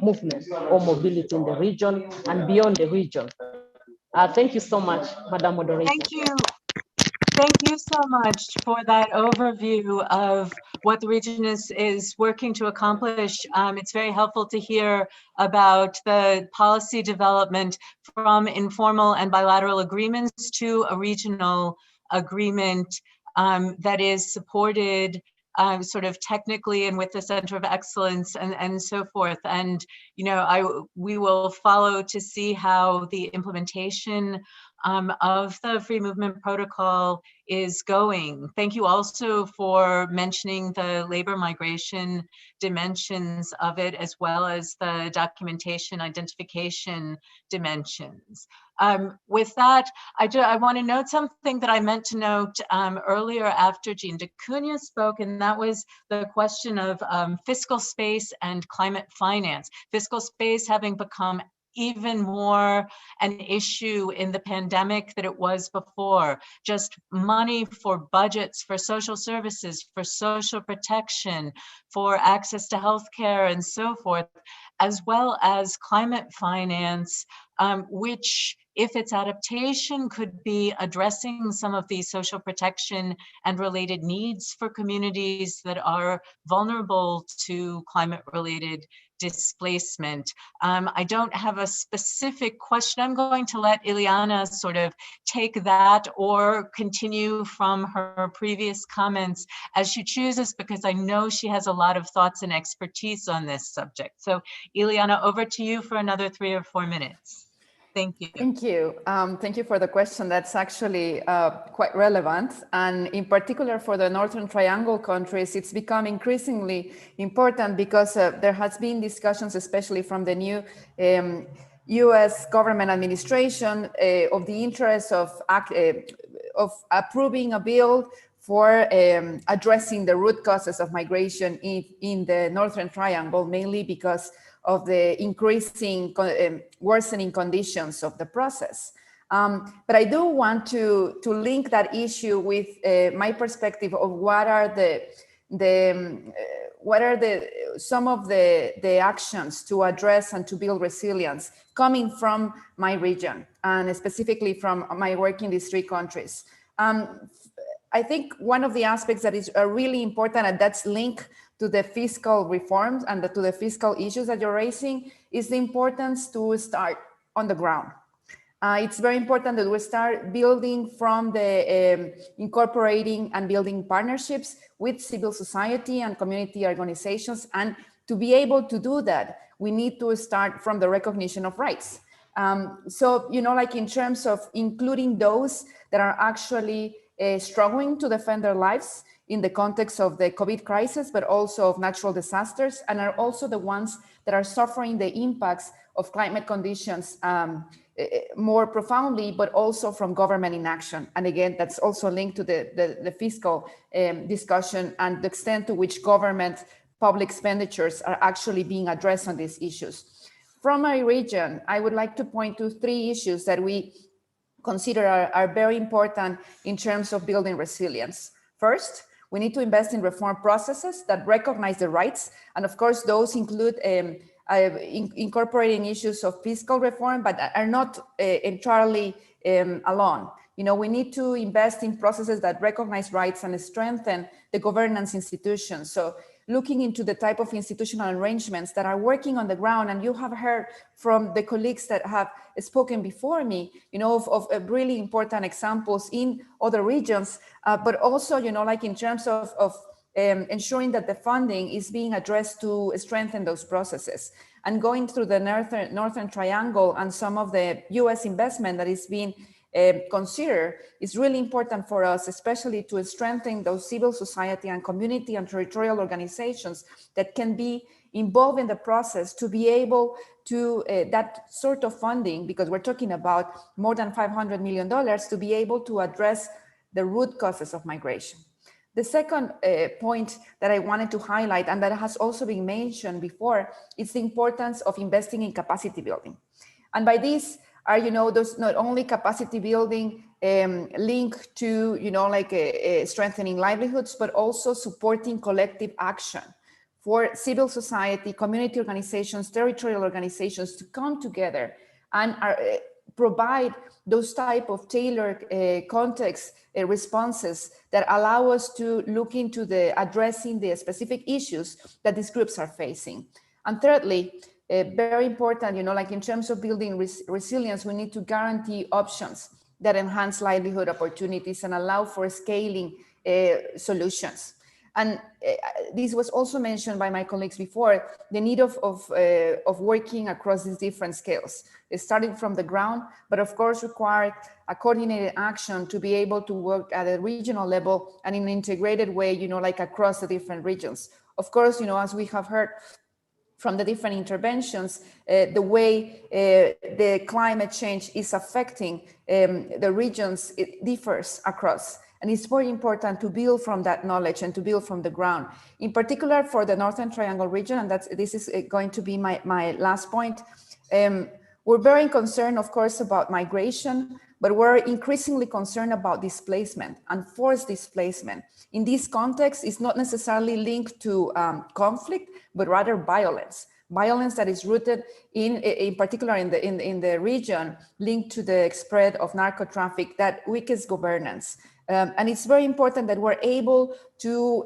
movement or mobility in the region and beyond the region. Thank you so much, Madam Moderator. Thank you. Thank you so much for that overview of what the region is working to accomplish. It's very helpful to hear about the policy development from informal and bilateral agreements to a regional agreement that is supported sort of technically and with the Center of Excellence and so forth. And, you know, we will follow to see how the implementation of the Free Movement Protocol is going. Thank you also for mentioning the labor migration dimensions of it, as well as the documentation identification dimensions. With that, I want to note something that I meant to note earlier after Jean DeCunha spoke, and that was the question of fiscal space and climate finance. Fiscal space having become even more an issue in the pandemic than it was before. Just money for budgets, for social services, for social protection, for access to healthcare and so forth, as well as climate finance, which, if its adaptation could be addressing some of these social protection and related needs for communities that are vulnerable to climate-related displacement. I don't have a specific question. I'm going to let Ileana sort of take that or continue from her previous comments as she chooses, because I know she has a lot of thoughts and expertise on this subject. So Ileana, over to you for another 3 or 4 minutes. Thank you. Thank you. Thank you for the question. That's actually quite relevant. And in particular for the Northern Triangle countries, it's become increasingly important because there has been discussions, especially from the new US government administration, of the interest of approving a bill for addressing the root causes of migration in the Northern Triangle, mainly because of the increasing worsening conditions of the process. But I do want to link that issue with my perspective of what are some of the actions to address and to build resilience coming from my region, and specifically from my work in these 3 countries. I think one of the aspects that is really important, and that's linked to the fiscal reforms and to the fiscal issues that you're raising, is the importance to start on the ground. It's very important that we start building from the incorporating and building partnerships with civil society and community organizations. And to be able to do that, we need to start from the recognition of rights. So, you know, like in terms of including those that are actually struggling to defend their lives in the context of the COVID crisis, but also of natural disasters, and are also the ones that are suffering the impacts of climate conditions more profoundly, but also from government inaction. And again, that's also linked to the fiscal discussion and the extent to which government public expenditures are actually being addressed on these issues. From my region, I would like to point to 3 issues that we consider are very important in terms of building resilience. First, we need to invest in reform processes that recognize the rights. And of course, those include incorporating issues of fiscal reform, but are not entirely alone. You know, we need to invest in processes that recognize rights and strengthen the governance institutions. So looking into the type of institutional arrangements that are working on the ground, and you have heard from the colleagues that have spoken before me, you know, of really important examples in other regions, but also, you know, like in terms of ensuring that the funding is being addressed to strengthen those processes. And going through the Northern Triangle and some of the US investment that is being considered is really important for us, especially to strengthen those civil society and community and territorial organizations that can be involved in the process to be able to that sort of funding, because we're talking about more than $500 million, to be able to address the root causes of migration. The second point that I wanted to highlight, and that has also been mentioned before, is the importance of investing in capacity building. And by this are, you know, those not only capacity building linked to, you know, like strengthening livelihoods, but also supporting collective action for civil society, community organizations, territorial organizations to come together and provide those type of tailored context responses that allow us to look into addressing the specific issues that these groups are facing. And thirdly, very important, you know, like in terms of building resilience, we need to guarantee options that enhance livelihood opportunities and allow for scaling solutions. And this was also mentioned by my colleagues before, the need of working across these different scales, starting from the ground, but of course require a coordinated action to be able to work at a regional level and in an integrated way, you know, like across the different regions. Of course, you know, as we have heard from the different interventions, the way the climate change is affecting the regions, it differs across. And it's very important to build from that knowledge and to build from the ground. In particular for the Northern Triangle region, and this is going to be my last point. We're very concerned, of course, about migration, but we're increasingly concerned about displacement and forced displacement. In this context, it's not necessarily linked to conflict, but rather violence. Violence that is rooted in particular in the region, linked to the spread of narco traffic that weakens governance. And it's very important that we're able to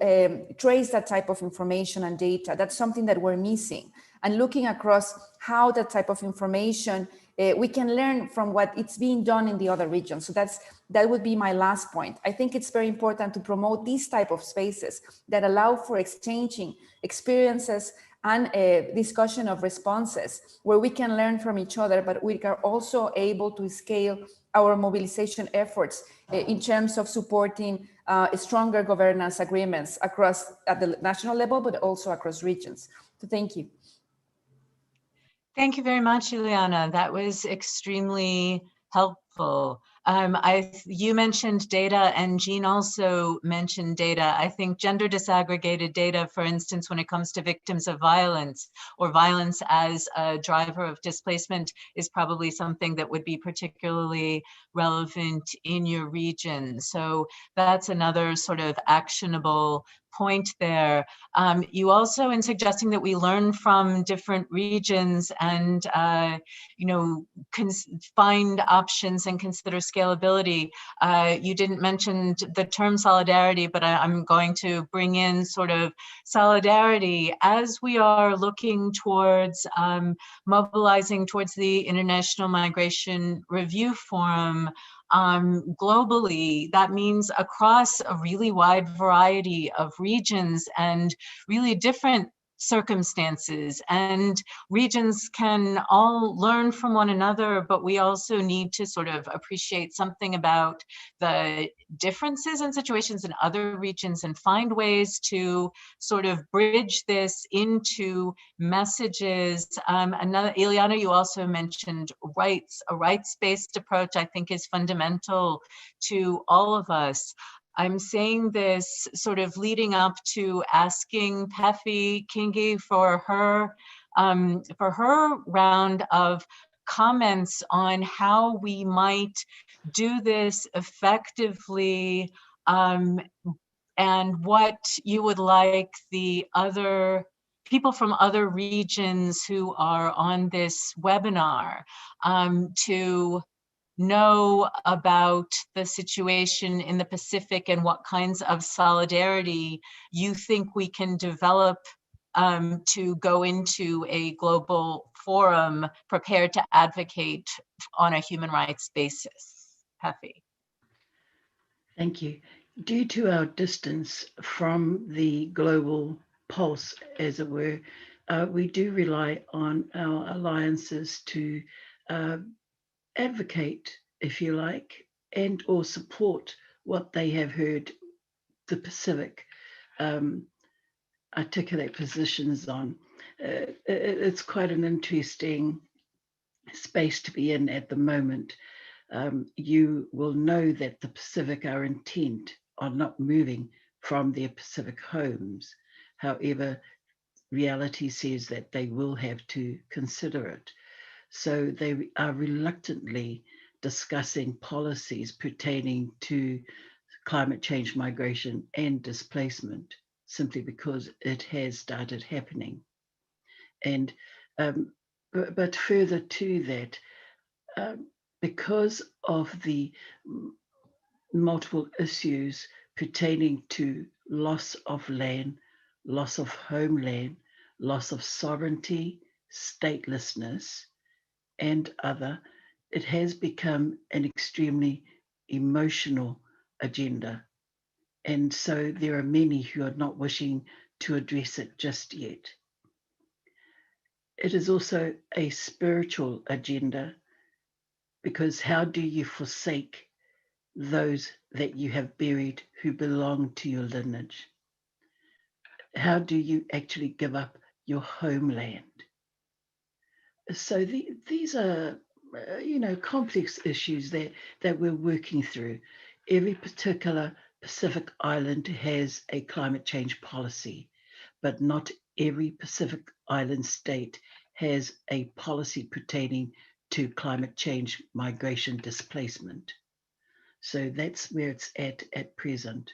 trace that type of information and data. That's something that we're missing. And looking across how that type of information, we can learn from what it's being done in the other regions. So that would be my last point. I think it's very important to promote these type of spaces that allow for exchanging experiences and a discussion of responses where we can learn from each other, but we are also able to scale our mobilization efforts in terms of supporting stronger governance agreements across at the national level, but also across regions. So thank you. Thank you very much, Ileana. That was extremely helpful. You mentioned data, and Jean also mentioned data. I think gender disaggregated data, for instance, when it comes to victims of violence or violence as a driver of displacement, is probably something that would be particularly relevant in your region. So that's another sort of actionable point there. You also, in suggesting that we learn from different regions and find options and consider scalability. You didn't mention the term solidarity, but I'm going to bring in sort of solidarity as we are looking towards mobilizing towards the International Migration Review Forum. Globally, that means across a really wide variety of regions and really different circumstances, and regions can all learn from one another, but we also need to sort of appreciate something about the differences in situations in other regions and find ways to sort of bridge this into messages. Ileana, you also mentioned rights. A rights-based approach, I think, is fundamental to all of us. I'm saying this sort of leading up to asking Pefi Kingi for her round of comments on how we might do this effectively, and what you would like the other people from other regions who are on this webinar to know about the situation in the Pacific and what kinds of solidarity you think we can develop to go into a global forum prepared to advocate on a human rights basis. Pefi. Thank you. Due to our distance from the global pulse, as it were, we do rely on our alliances to advocate, if you like, and or support what they have heard the Pacific articulate positions on. It's quite an interesting space to be in at the moment. You will know that the Pacific are intent on not moving from their Pacific homes. However, reality says that they will have to consider it. So they are reluctantly discussing policies pertaining to climate change, migration, and displacement, simply because it has started happening. And but further to that, because of the multiple issues pertaining to loss of land, loss of homeland, loss of sovereignty, statelessness, and other, it has become an extremely emotional agenda. And so there are many who are not wishing to address it just yet. It is also a spiritual agenda, because how do you forsake those that you have buried who belong to your lineage? How do you actually give up your homeland? So these are, complex issues that we're working through. Every particular Pacific island has a climate change policy, but not every Pacific island state has a policy pertaining to climate change, migration, displacement. So that's where it's at present.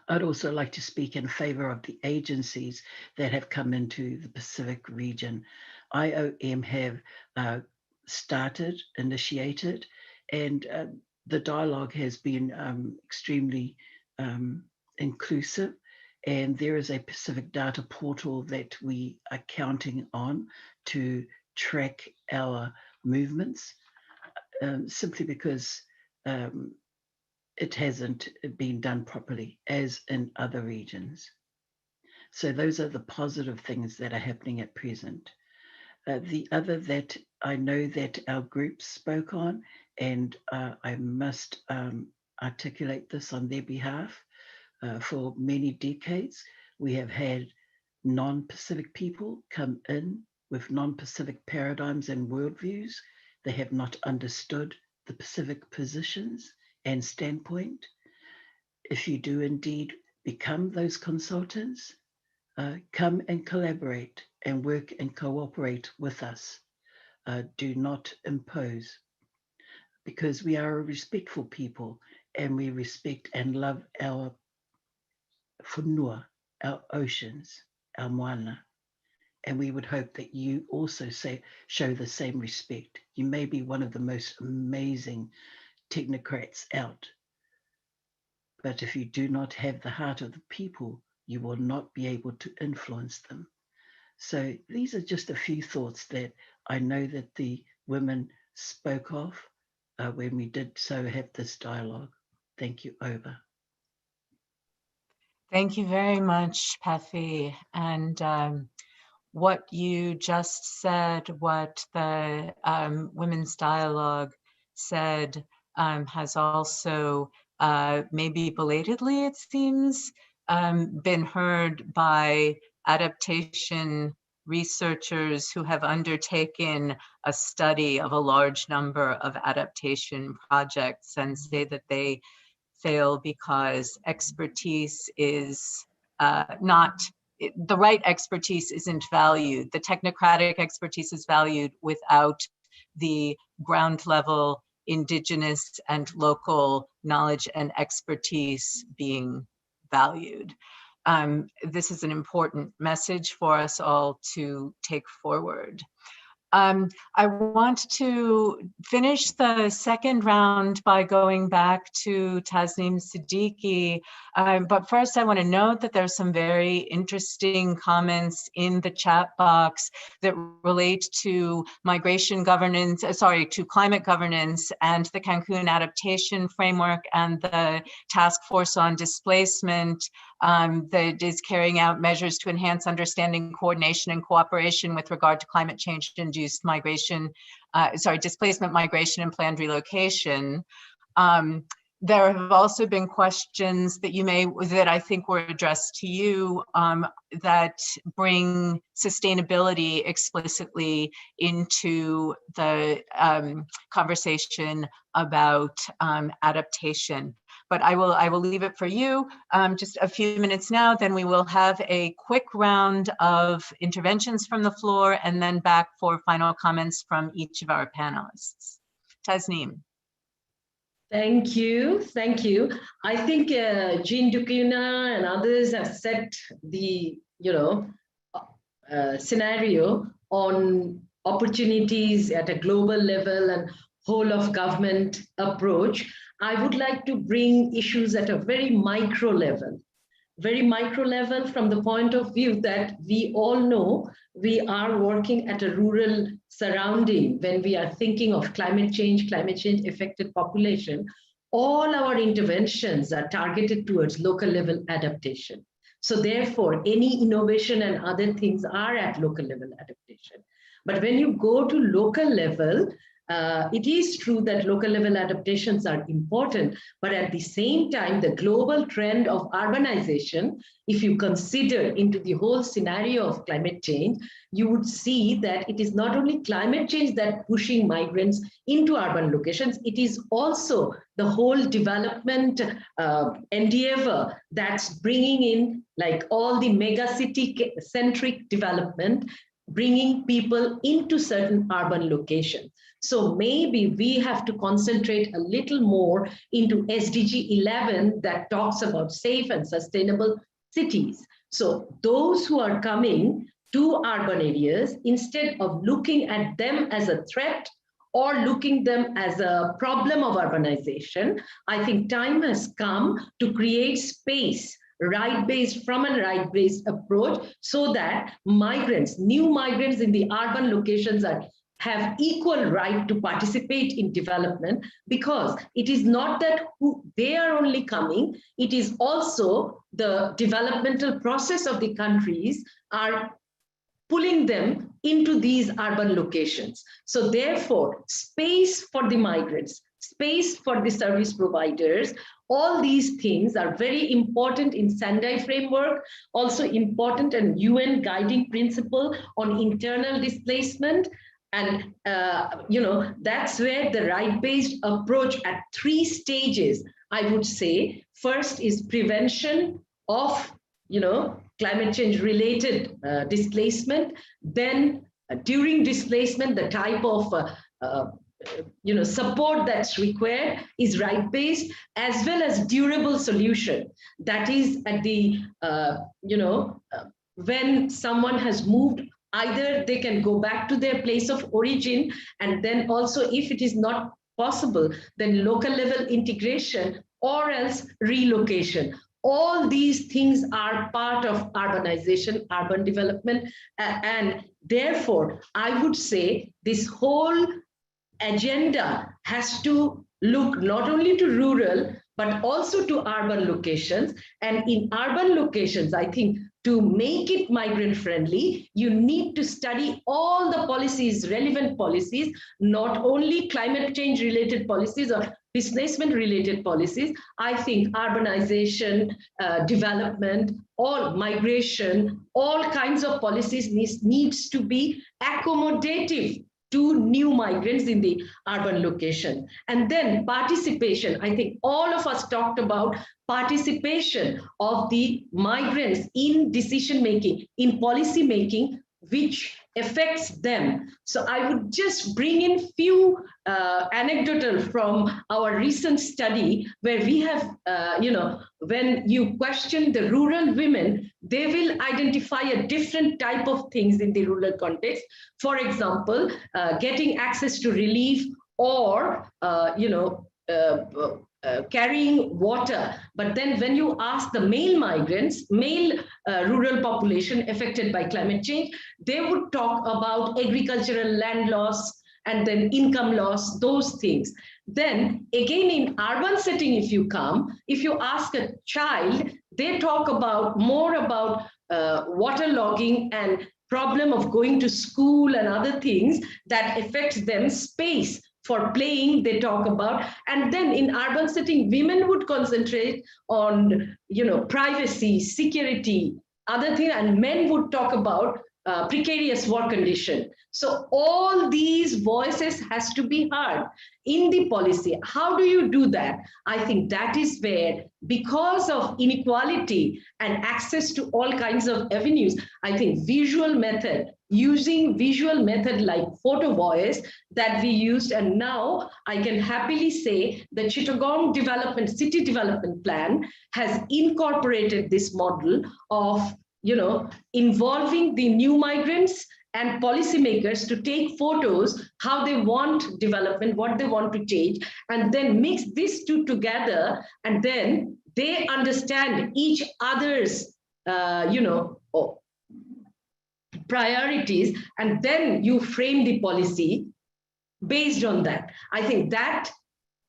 I'd also like to speak in favor of the agencies that have come into the Pacific region. IOM have initiated, and the dialogue has been extremely inclusive. And there is a Pacific data portal that we are counting on to track our movements, simply because it hasn't been done properly as in other regions. So those are the positive things that are happening at present. The other that I know that our group spoke on, and I must articulate this on their behalf, for many decades, we have had non-Pacific people come in with non-Pacific paradigms and worldviews. They have not understood the Pacific positions and standpoint. If you do indeed become those consultants, come and collaborate and work and cooperate with us. Do not impose, because we are a respectful people and we respect and love our whenua, our oceans, our moana. And we would hope that you also show the same respect. You may be one of the most amazing technocrats out, but if you do not have the heart of the people, you will not be able to influence them. So these are just a few thoughts that I know that the women spoke of when we did so have this dialogue. Thank you, over. Thank you very much, Pathy. And what you just said, what the Women's Dialogue said, has also, maybe belatedly, it seems, been heard by adaptation researchers who have undertaken a study of a large number of adaptation projects and say that they fail because expertise is the right expertise isn't valued. The technocratic expertise is valued without the ground level Indigenous and local knowledge and expertise being valued. This is an important message for us all to take forward. I want to finish the second round by going back to Tasneem Siddiqui, but first I want to note that there's some very interesting comments in the chat box that relate to migration governance, to climate governance and the Cancun adaptation framework and the task force on displacement that is carrying out measures to enhance understanding, coordination, and cooperation with regard to climate change-induced migration, displacement, migration, and planned relocation. There have also been questions that I think were addressed to you that bring sustainability explicitly into the conversation about adaptation. But I will leave it for you just a few minutes now, then we will have a quick round of interventions from the floor and then back for final comments from each of our panelists. Tasneem. Thank you. Thank you. I think Jean Ducuna and others have set the scenario on opportunities at a global level and whole of government approach. I would like to bring issues at a very micro level from the point of view that we all know we are working at a rural surrounding when we are thinking of climate change affected population. All our interventions are targeted towards local level adaptation. So therefore, any innovation and other things are at local level adaptation. But when you go to local level, it is true that local level adaptations are important, but at the same time, the global trend of urbanization, if you consider into the whole scenario of climate change, you would see that it is not only climate change that pushing migrants into urban locations, it is also the whole development endeavor that's bringing in like all the megacity centric development, bringing people into certain urban locations. So maybe we have to concentrate a little more into SDG 11 that talks about safe and sustainable cities. So those who are coming to urban areas, instead of looking at them as a threat or looking them as a problem of urbanization, I think time has come to create space from a right-based approach so that migrants, new migrants in the urban locations have equal right to participate in development, because it is not that they are only coming, it is also the developmental process of the countries are pulling them into these urban locations. So therefore, space for the migrants, space for the service providers, all these things are very important in Sendai framework, also important and UN guiding principle on internal displacement. And, that's where the right-based approach at 3 stages, I would say. First is prevention of, climate change related displacement. Then during displacement, the type of support that's required is right-based, as well as durable solution. That is at the, when someone has moved, either they can go back to their place of origin, and then also if it is not possible, then local level integration or else relocation. All these things are part of urbanization, urban development, and therefore, I would say this whole agenda has to look not only to rural, but also to urban locations. And in urban locations, I think to make it migrant friendly, you need to study all the policies, relevant policies, not only climate change related policies or displacement related policies. I think urbanization, development, or migration, all kinds of policies needs to be accommodative to new migrants in the urban location. And then participation. I think all of us talked about participation of the migrants in decision making, in policy making, which affects them. So I would just bring in few anecdotal from our recent study where we have, when you question the rural women, they will identify a different type of things in the rural context. For example, getting access to relief or, carrying water. But then when you ask the male migrants, male rural population affected by climate change, they would talk about agricultural land loss and then income loss, those things. Then again, in urban setting, if you ask a child, they talk about more about waterlogging and problem of going to school and other things that affects them, space for playing, they talk about. And then in urban setting, women would concentrate on, privacy, security, other things, and men would talk about precarious work condition. So all these voices has to be heard in the policy. How do you do that? I think that is where, because of inequality and access to all kinds of avenues, I think using visual method like photo voice that we used, and now I can happily say the Chittagong City Development Plan has incorporated this model of involving the new migrants and policymakers to take photos, how they want development, what they want to change, and then mix these two together, and then they understand each other's, priorities, and then you frame the policy based on that. I think that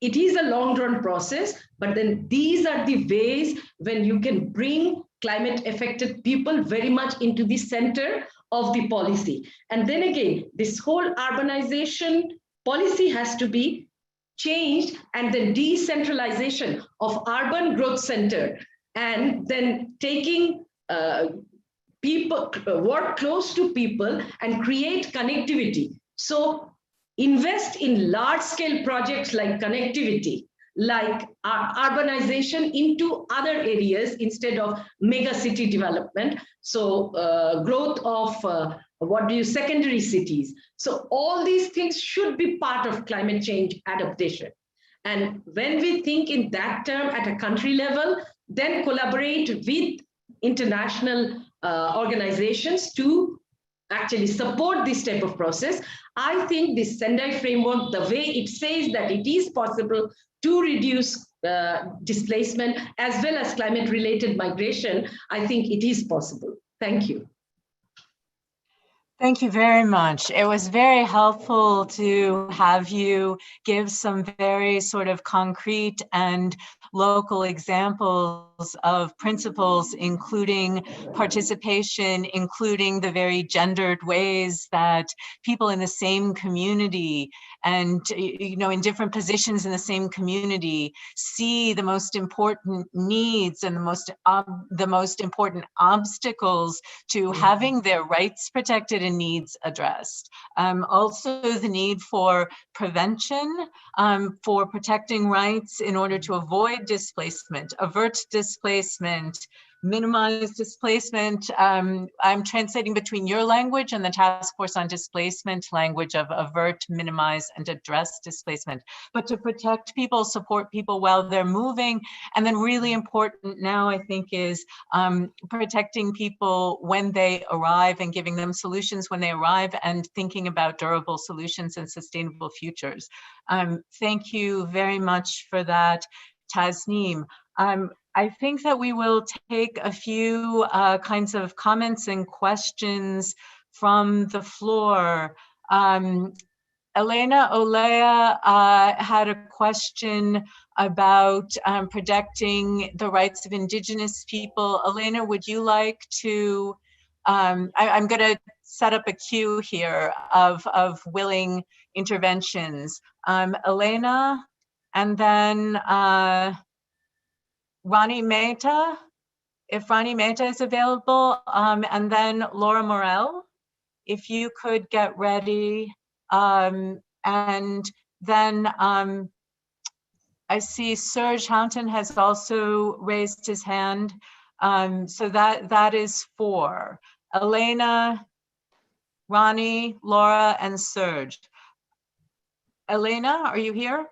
it is a long-run process, but then these are the ways when you can bring climate affected people very much into the center of the policy. And then again, this whole urbanization policy has to be changed, and then decentralization of urban growth center, and then taking people, work close to people and create connectivity. So invest in large scale projects like connectivity, like urbanization into other areas instead of mega city development. So growth of secondary cities. So all these things should be part of climate change adaptation. And when we think in that term at a country level, then collaborate with international organizations to actually support this type of process. I think this Sendai framework, the way it says that it is possible to reduce displacement as well as climate-related migration, I think it is possible. Thank you. Thank you very much. It was very helpful to have you give some very sort of concrete and local examples of principles, including participation, including the very gendered ways that people in the same community and in different positions in the same community see the most important needs and the most important obstacles to having their rights protected needs addressed. Also the need for prevention, for protecting rights in order to avoid displacement, avert displacement, minimize displacement. I'm translating between your language and the Task Force on Displacement language of avert, minimize, and address displacement. But to protect people, support people while they're moving, and then really important now, I think, is protecting people when they arrive and giving them solutions when they arrive and thinking about durable solutions and sustainable futures. Thank you very much for that, Tasneem. I think that we will take a few kinds of comments and questions from the floor. Elena Olea had a question about protecting the rights of Indigenous people. Elena, would you like to, I'm going to set up a queue here of willing interventions. Elena, and then Ronnie Mehta, if Ronnie Mehta is available, and then Laura Morel, if you could get ready. And then I see Serge Houghton has also raised his hand. So that is 4. Elena, Ronnie, Laura, and Serge. Elena, are you here?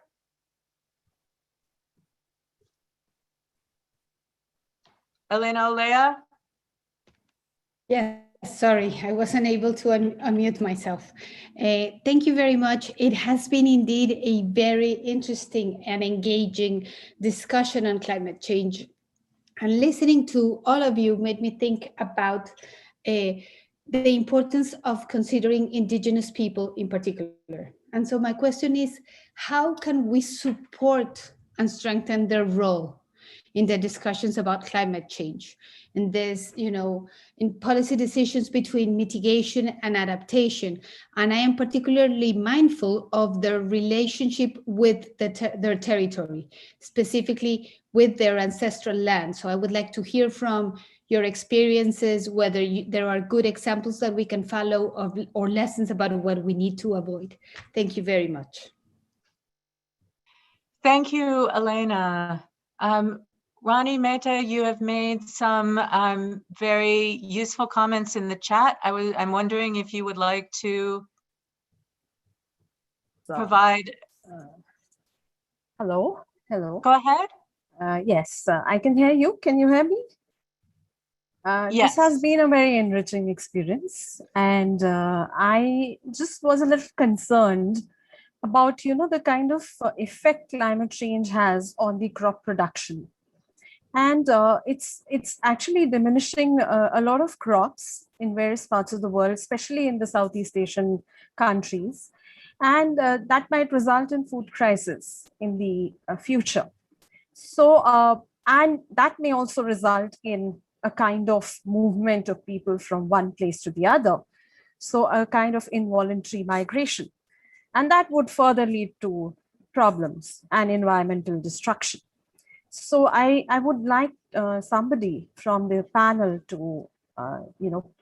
Elena Olea? Yes, sorry, I wasn't able to unmute myself. Thank you very much. It has been indeed a very interesting and engaging discussion on climate change. And listening to all of you made me think about the importance of considering Indigenous people in particular. And so my question is, how can we support and strengthen their role in the discussions about climate change? And this, in policy decisions between mitigation and adaptation. And I am particularly mindful of their relationship with their territory, specifically with their ancestral land. So I would like to hear from your experiences, whether there are good examples that we can follow or lessons about what we need to avoid. Thank you very much. Thank you, Elena. Ronnie Mehta, you have made some very useful comments in the chat. I'm wondering if you would like to provide. Hello. Go ahead. Yes, I can hear you. Can you hear me? Yes. This has been a very enriching experience, and I just was a little concerned about, the kind of effect climate change has on the crop production. And it's actually diminishing a lot of crops in various parts of the world, especially in the Southeast Asian countries. And that might result in food crisis in the future. So, and that may also result in a kind of movement of people from one place to the other. So a kind of involuntary migration. And that would further lead to problems and environmental destruction. So I would like somebody from the panel to,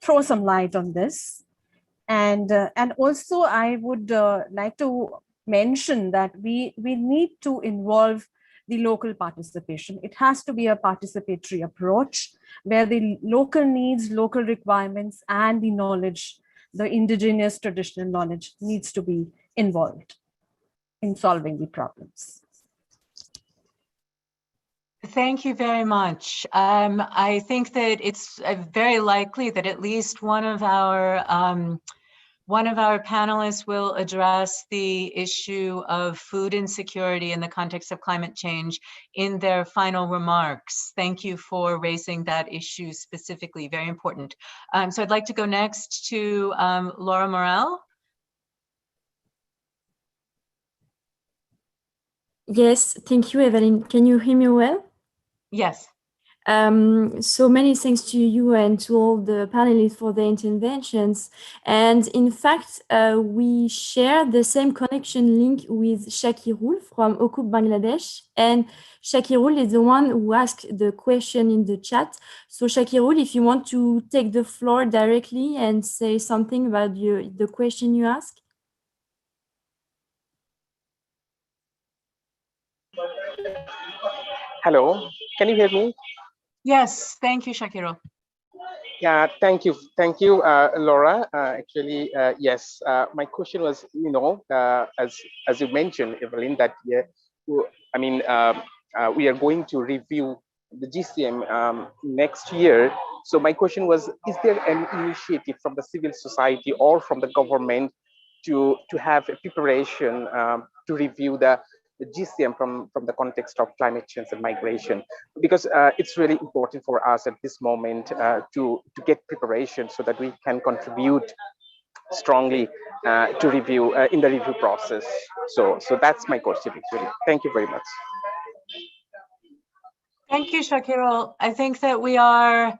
throw some light on this. And also I would like to mention that we need to involve the local participation. It has to be a participatory approach where the local needs, local requirements, and the knowledge, the indigenous traditional knowledge needs to be involved in solving the problems. Thank you very much. I think that it's very likely that at least one of our panelists will address the issue of food insecurity in the context of climate change in their final remarks. Thank you for raising that issue specifically, very important. So I'd like to go next to Laura Morel. Yes, thank you, Evelyn. Can you hear me well? Yes. So many thanks to you and to all the panelists for their interventions. And in fact, we share the same connection link with Shakirul from Acute Bangladesh. And Shakirul is the one who asked the question in the chat. So Shakirul, if you want to take the floor directly and say something about the question you asked. Hello, can you hear me? Yes, thank you, Shakiro. Yeah, thank you, Laura. Actually, yes, my question was, as you mentioned, Evelyn, that I mean, we are going to review the GCM next year. So my question was, is there an initiative from the civil society or from the government to have a preparation to review the GCM from the context of climate change and migration, because it's really important for us at this moment to get preparation so that we can contribute strongly to review in the review process. So that's my question actually. Thank you very much. Thank you, Shakiro. I think that we are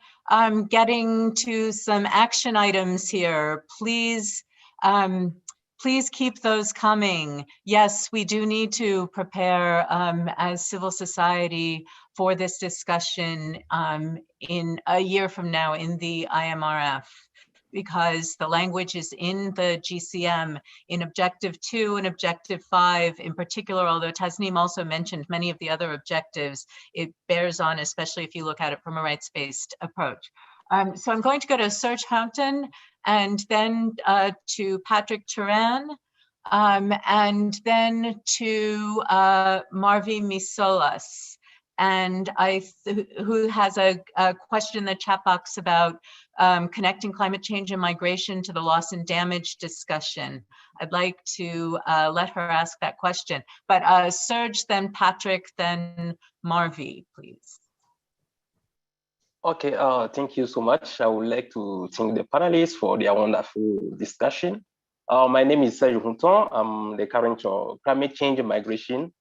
getting to some action items here. Please, please keep those coming. Yes, we do need to prepare as civil society for this discussion in a year from now in the IMRF, because the language is in the GCM in Objective 2 and Objective 5 in particular, although Tasneem also mentioned many of the other objectives, it bears on, especially if you look at it from a rights-based approach. So I'm going to go to Serge Hampton and then to Patrick Turan, and then to Marvi Misolas. And who has a question in the chat box about connecting climate change and migration to the loss and damage discussion. I'd like to let her ask that question. But Serge, then Patrick, then Marvi, please. Okay, thank you so much. I would like to thank the panelists for their wonderful discussion. My name is Serge Hampton. I'm the current climate change and migration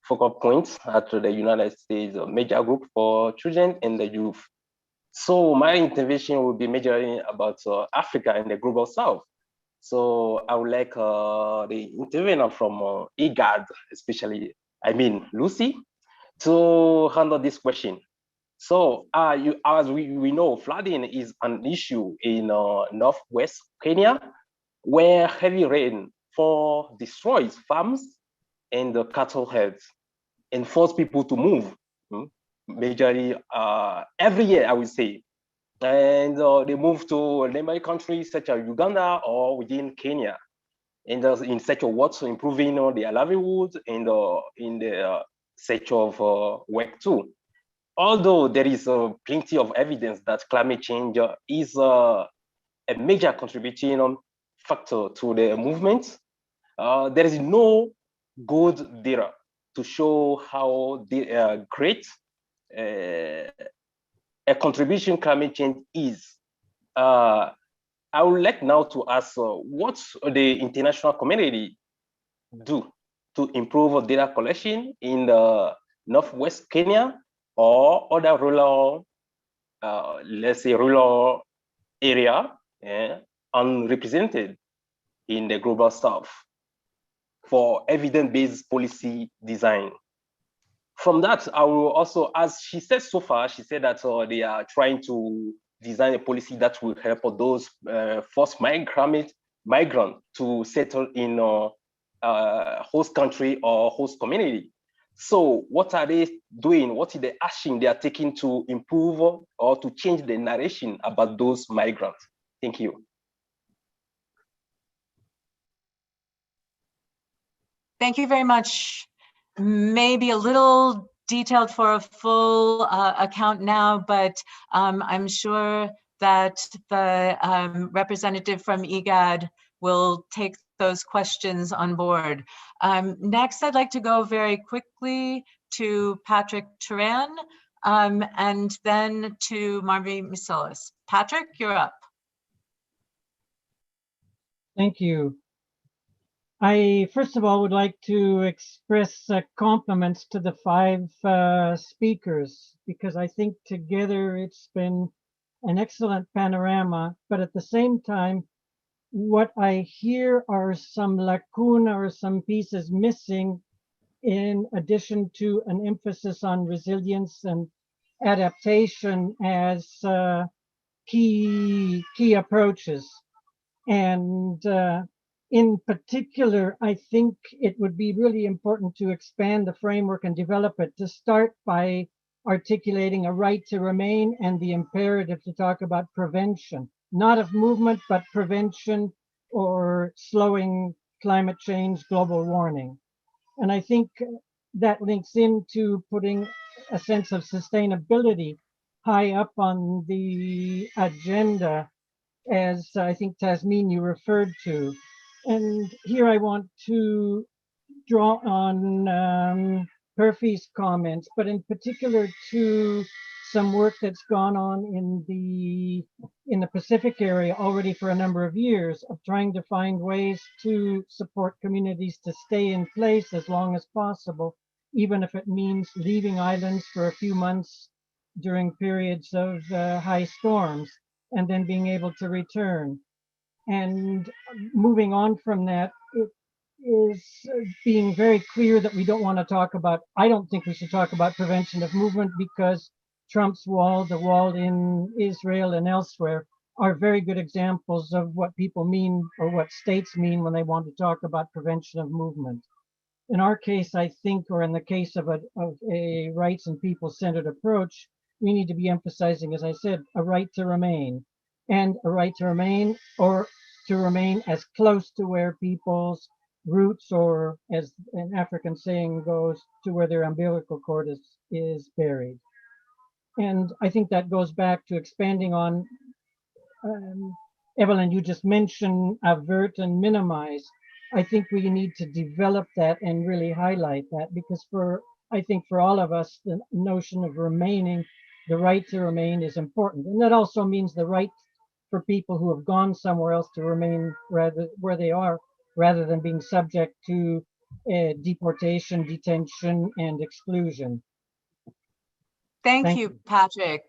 focal point at the United States Major Group for Children and the Youth. So my intervention will be majoring about Africa and the Global South. So I would like the intervener from IGAD, especially, Lucy, to handle this question. So as we know, flooding is an issue in northwest Kenya, where heavy rainfall destroys farms and the cattle herds and force people to move majorly every year, I would say. And they move to neighboring countries such as Uganda or within Kenya, and in search of what's improving their livelihoods and in the search of work too. Although there is plenty of evidence that climate change is a major contributing factor to the movement, there is no good data to show how great a contribution climate change is. I would like now to ask what the international community do to improve data collection in the northwest Kenya or other rural, let's say rural area, unrepresented in the global south for evidence-based policy design. From that, I will also, as she said so far, she said that they are trying to design a policy that will help those forced migrant to settle in host country or host community. So what are they doing? What is the action they are taking to improve or to change the narration about those migrants? Thank you. Thank you very much. Maybe a little detailed for a full account now, but I'm sure that the representative from IGAD will take those questions on board. Next, I'd like to go very quickly to Patrick Turan and then to Marvi Misolas. Patrick, you're up. Thank you. I, first of all, would like to express compliments to the 5 speakers, because I think together it's been an excellent panorama, but at the same time, what I hear are some lacuna or some pieces missing, in addition to an emphasis on resilience and adaptation as key approaches. And in particular, I think it would be really important to expand the framework and develop it, to start by articulating a right to remain and the imperative to talk about prevention, not of movement, but prevention or slowing climate change, global warming. And I think that links into putting a sense of sustainability high up on the agenda, as I think Tasmin you referred to. And here I want to draw on Perfy's comments, but in particular to some work that's gone on in the Pacific area already for a number of years, of trying to find ways to support communities to stay in place as long as possible, even if it means leaving islands for a few months during periods of high storms, and then being able to return. And moving on from that, it is being very clear that we don't want to talk about, I don't think we should talk about prevention of movement, because Trump's wall, the wall in Israel and elsewhere, are very good examples of what people mean, or what states mean, when they want to talk about prevention of movement. In our case, I think, or in the case of a rights and people-centered approach, we need to be emphasizing, as I said, a right to remain, and a right to remain, or to remain as close to where people's roots, or as an African saying goes, to where their umbilical cord is buried. And I think that goes back to expanding on, Evelyn, you just mentioned avert and minimize. I think we need to develop that and really highlight that, because I think for all of us, the notion of remaining, the right to remain, is important. And that also means the right for people who have gone somewhere else to remain rather where they are, rather than being subject to deportation, detention, and exclusion. Thank you, Patrick.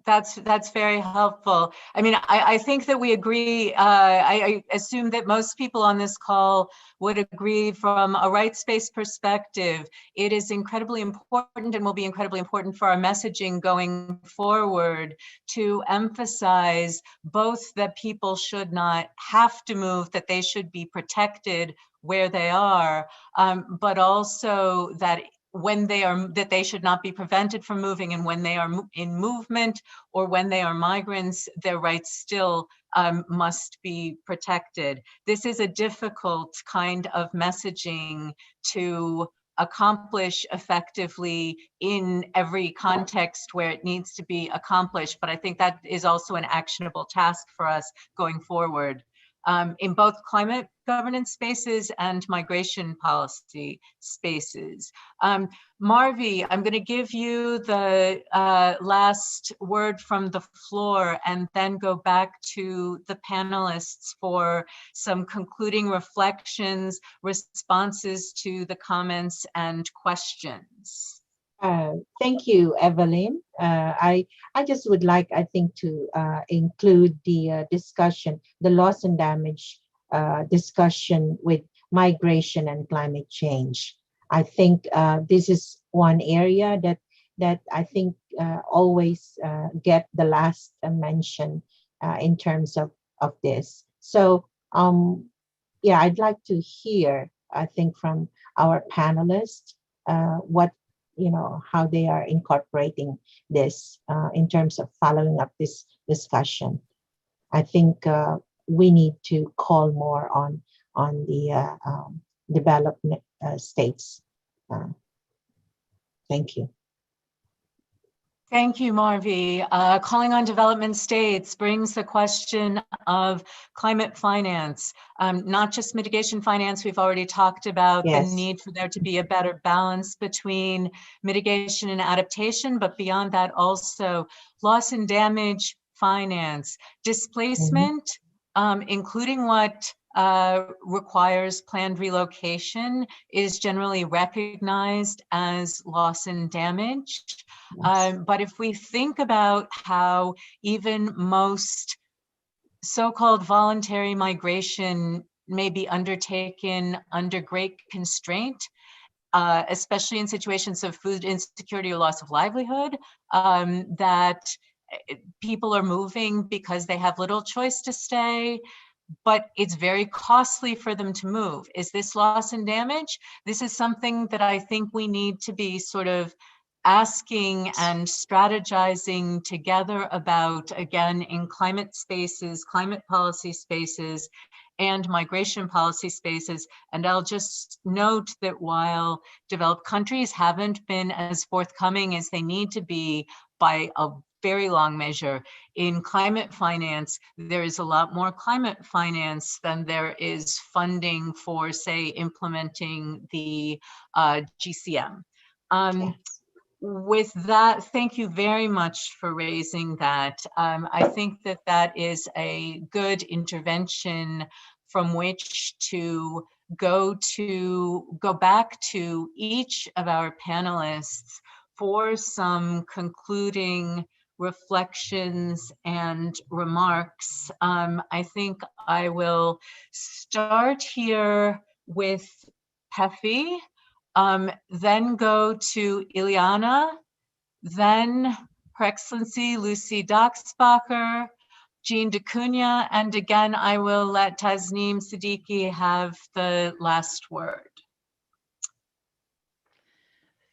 That's very helpful. I mean, I think that we agree. I assume that most people on this call would agree from a rights-based perspective. It is incredibly important, and will be incredibly important for our messaging going forward, to emphasize both that people should not have to move, that they should be protected where they are, but also that that they should not be prevented from moving, and when they are in movement, or when they are migrants, their rights still must be protected. This is a difficult kind of messaging to accomplish effectively in every context where it needs to be accomplished, but I think that is also an actionable task for us going forward. In both climate governance spaces and migration policy spaces. Marvi, I'm going to give you the last word from the floor, and then go back to the panelists for some concluding reflections, responses to the comments, and questions. Thank you, Evelyn. I just would like, I think, to include the discussion, the loss and damage discussion with migration and climate change. I think this is one area that I think always get the last mention in terms of this. So yeah, I'd like to hear, I think, from our panelists what, how they are incorporating this in terms of following up this discussion. I think we need to call more on the development states. Thank you. Thank you, Marvi. Calling on development states brings the question of climate finance, not just mitigation finance. We've already talked about the need for there to be a better balance between mitigation and adaptation, but beyond that also loss and damage finance, displacement, including what requires planned relocation is generally recognized as loss and damage. But if we think about how even most so-called voluntary migration may be undertaken under great constraint, especially in situations of food insecurity or loss of livelihood, that people are moving because they have little choice to stay, but it's very costly for them to move. Is this loss and damage? This is something that I think we need to be sort of asking and strategizing together about, again, in climate spaces, climate policy spaces, and migration policy spaces. And I'll just note that while developed countries haven't been as forthcoming as they need to be by a very long measure in climate finance, there is a lot more climate finance than there is funding for, say, implementing the GCM. With that, thank you very much for raising that. I think that that is a good intervention from which to go back to each of our panelists for some concluding reflections and remarks. I think I will start here with Pefi, then go to Ileana, then Her Excellency Lucy Doxbacker, Jean DeCunha, and again, I will let Tasneem Siddiqui have the last word.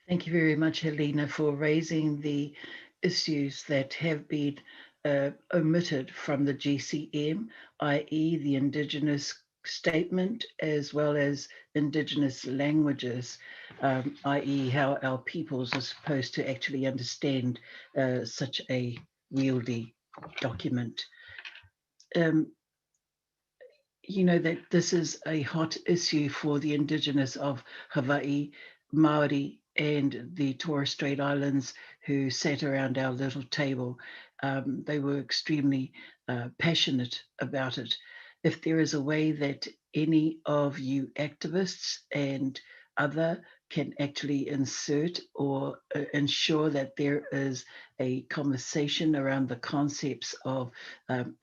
Thank you very much, Helena, for raising the issues that have been omitted from the GCM, i.e. the Indigenous statement, as well as Indigenous languages, i.e. how our peoples are supposed to actually understand such a wieldy document. You know that this is a hot issue for the Indigenous of Hawaii, Maori, and the Torres Strait Islands who sat around our little table. They were extremely passionate about it. If there is a way that any of you activists and other can actually insert or ensure that there is a conversation around the concepts of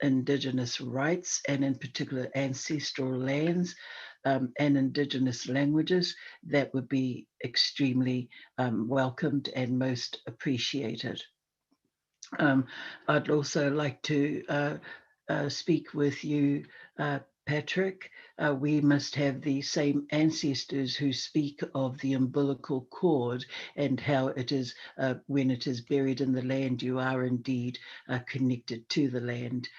Indigenous rights, and in particular ancestral lands and Indigenous languages, that would be extremely welcomed and most appreciated. I'd also like to speak with you, Patrick. We must have the same ancestors who speak of the umbilical cord and how it is, when it is buried in the land, you are indeed connected to the land.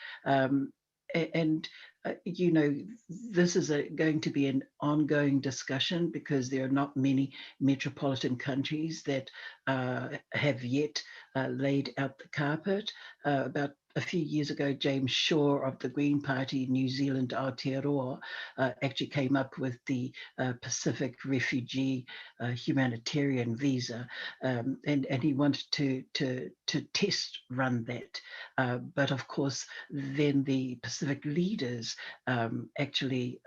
You know, this is going to be an ongoing discussion because there are not many metropolitan countries that have yet laid out the carpet. About a few years ago, James Shaw of the Green Party, New Zealand Aotearoa, actually came up with the Pacific Refugee Humanitarian visa, and he wanted to test run that. But of course, then the Pacific leaders actually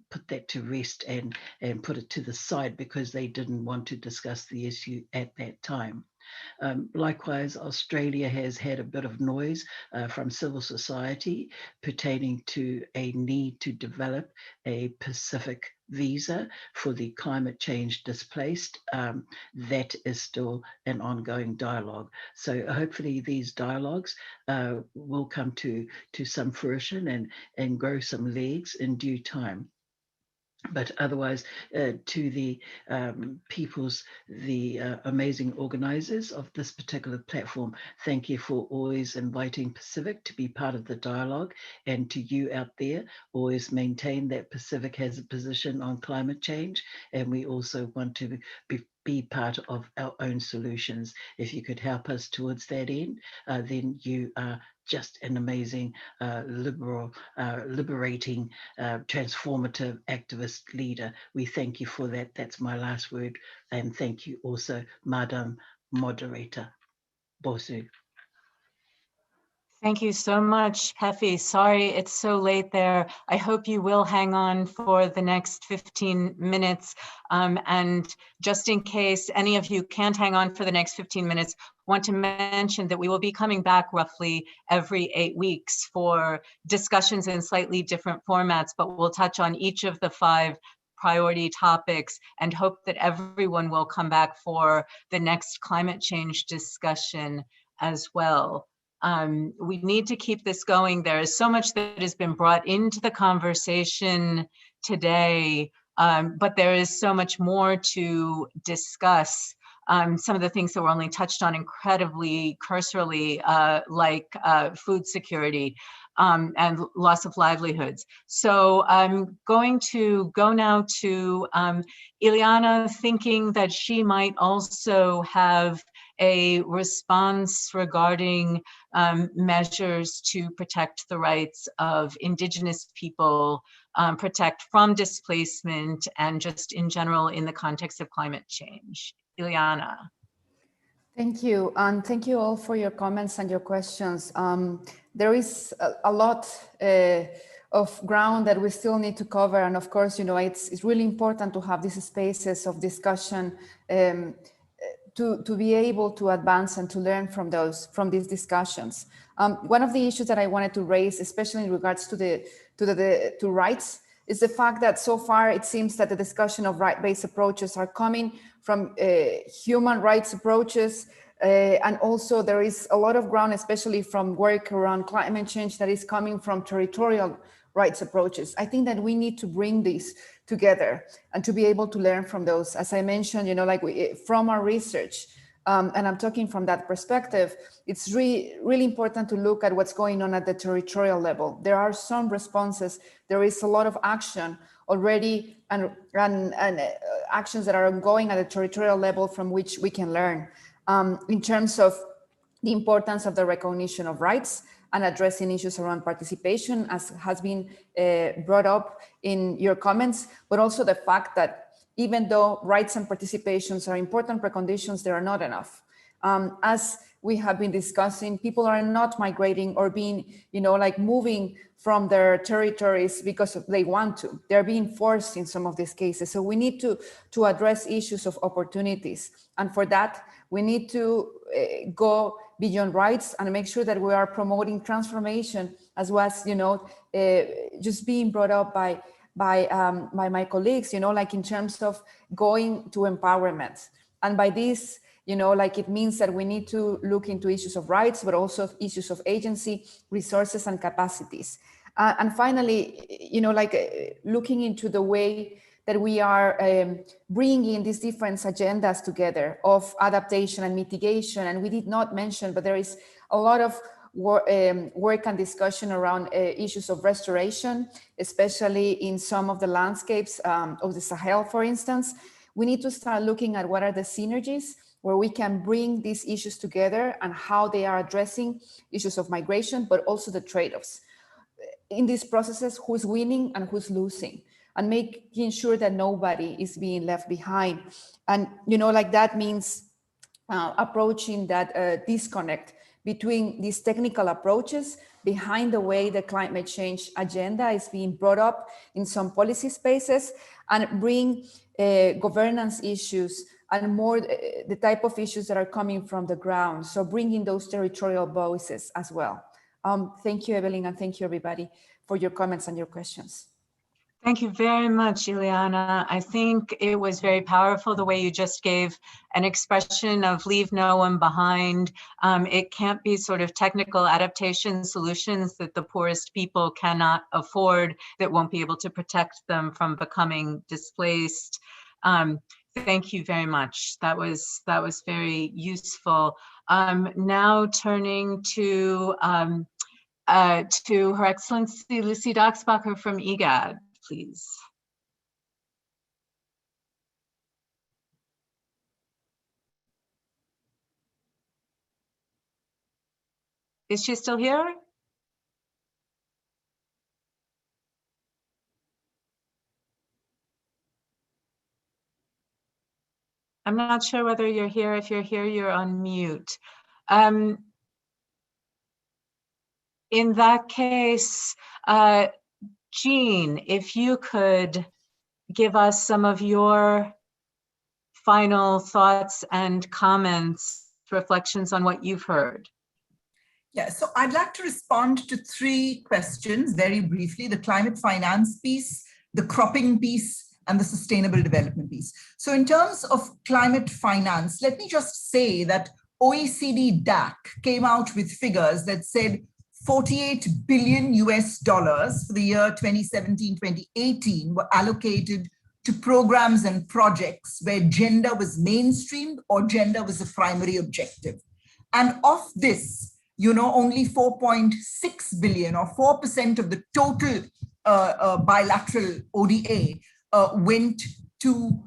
put that to rest and put it to the side because they didn't want to discuss the issue at that time. Likewise, Australia has had a bit of noise from civil society pertaining to a need to develop a Pacific visa for the climate change displaced. That is still an ongoing dialogue. So hopefully these dialogues will come to some fruition and grow some legs in due time. But otherwise, to the peoples, the amazing organizers of this particular platform, thank you for always inviting Pacific to be part of the dialogue, and to you out there, always maintain that Pacific has a position on climate change, and we also want to be part of our own solutions. If you could help us towards that end, then you are just an amazing, liberating, transformative activist leader. We thank you for that. That's my last word. And thank you also, Madam Moderator. Bosu. Thank you so much, Pefi. Sorry it's so late there. I hope you will hang on for the next 15 minutes. And just in case any of you can't hang on for the next 15 minutes, want to mention that we will be coming back roughly every 8 weeks for discussions in slightly different formats, but we'll touch on each of the 5 priority topics and hope that everyone will come back for the next climate change discussion as well. We need to keep this going. There is so much that has been brought into the conversation today, but there is so much more to discuss. Some of the things that were only touched on incredibly cursorily, like food security and loss of livelihoods. So I'm going to go now to Ileana, thinking that she might also have a response regarding measures to protect the rights of Indigenous people, protect from displacement, and just in general in the context of climate change. Ileana. Thank you, and thank you all for your comments and your questions. There is a lot of ground that we still need to cover, and of course, you know, it's really important to have these spaces of discussion to be able to advance and to learn from these discussions. One of the issues that I wanted to raise, especially in regards to rights, is the fact that so far it seems that the discussion of right-based approaches are coming from human rights approaches, and also there is a lot of ground, especially from work around climate change, that is coming from territorial rights approaches. I think that we need to bring these together and to be able to learn from those. As I mentioned, you know, like from our research, and I'm talking from that perspective, it's really important to look at what's going on at the territorial level. There are some responses. There is a lot of action already and actions that are ongoing at the territorial level from which we can learn in terms of the importance of the recognition of rights and addressing issues around participation, as has been brought up in your comments, but also the fact that even though rights and participations are important preconditions, they are not enough. As we have been discussing, people are not migrating or being, you know, like moving from their territories because they want to. They're being forced in some of these cases. So we need to address issues of opportunities. And for that, we need to go beyond rights and make sure that we are promoting transformation, as well as, you know, just being brought up by my colleagues, you know, like in terms of going to empowerment. And by this, you know, like it means that we need to look into issues of rights, but also issues of agency, resources, and capacities. And finally, you know, like looking into the way that we are bringing these different agendas together of adaptation and mitigation. And we did not mention, but there is a lot of work and discussion around issues of restoration, especially in some of the landscapes of the Sahel, for instance. We need to start looking at what are the synergies where we can bring these issues together and how they are addressing issues of migration, but also the trade-offs. In these processes, who's winning and who's losing, and making sure that nobody is being left behind. And, you know, like that means approaching that disconnect between these technical approaches behind the way the climate change agenda is being brought up in some policy spaces, and bring governance issues and more the type of issues that are coming from the ground. So bringing those territorial voices as well. Thank you, Evelyn, and thank you, everybody, for your comments and your questions. Thank you very much, Ileana. I think it was very powerful the way you just gave an expression of leave no one behind. It can't be sort of technical adaptation solutions that the poorest people cannot afford, that won't be able to protect them from becoming displaced. Thank you very much. That was very useful. Now turning to Her Excellency Lucy Doxbacker from IGAD, please. Is she still here? I'm not sure whether you're here. If you're here, you're on mute. in that case, Jean, if you could give us some of your final thoughts and comments, reflections on what you've heard. Yeah, so I'd like to respond to 3 questions very briefly: the climate finance piece, the cropping piece, and the sustainable development piece. So in terms of climate finance, let me just say that OECD DAC came out with figures that said $48 billion for the year 2017-2018 were allocated to programs and projects where gender was mainstreamed or gender was a primary objective. And of this, only 4.6 billion or 4% of the total bilateral ODA went to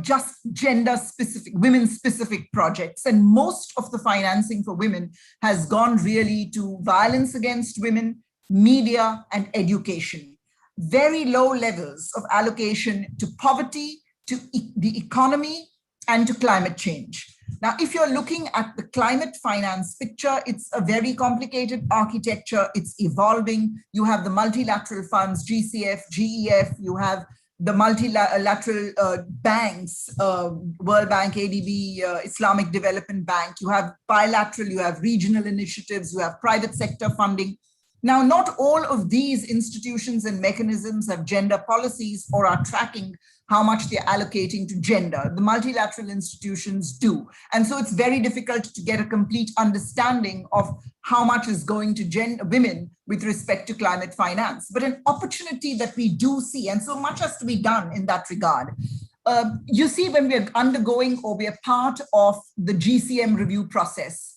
just gender-specific, women-specific projects. And most of the financing for women has gone really to violence against women, media, and education. Very low levels of allocation to poverty, to the economy, and to climate change. Now, if you're looking at the climate finance picture, it's a very complicated architecture. It's evolving. You have the multilateral funds, GCF, GEF, you have the multilateral banks, World Bank, ADB, Islamic Development Bank. You have bilateral, you have regional initiatives, you have private sector funding. Now, not all of these institutions and mechanisms have gender policies or are tracking how much they're allocating to gender. The multilateral institutions do. And so it's very difficult to get a complete understanding of how much is going to women with respect to climate finance. But an opportunity that we do see, and so much has to be done in that regard. You see, when we're undergoing or we're part of the GCM review process,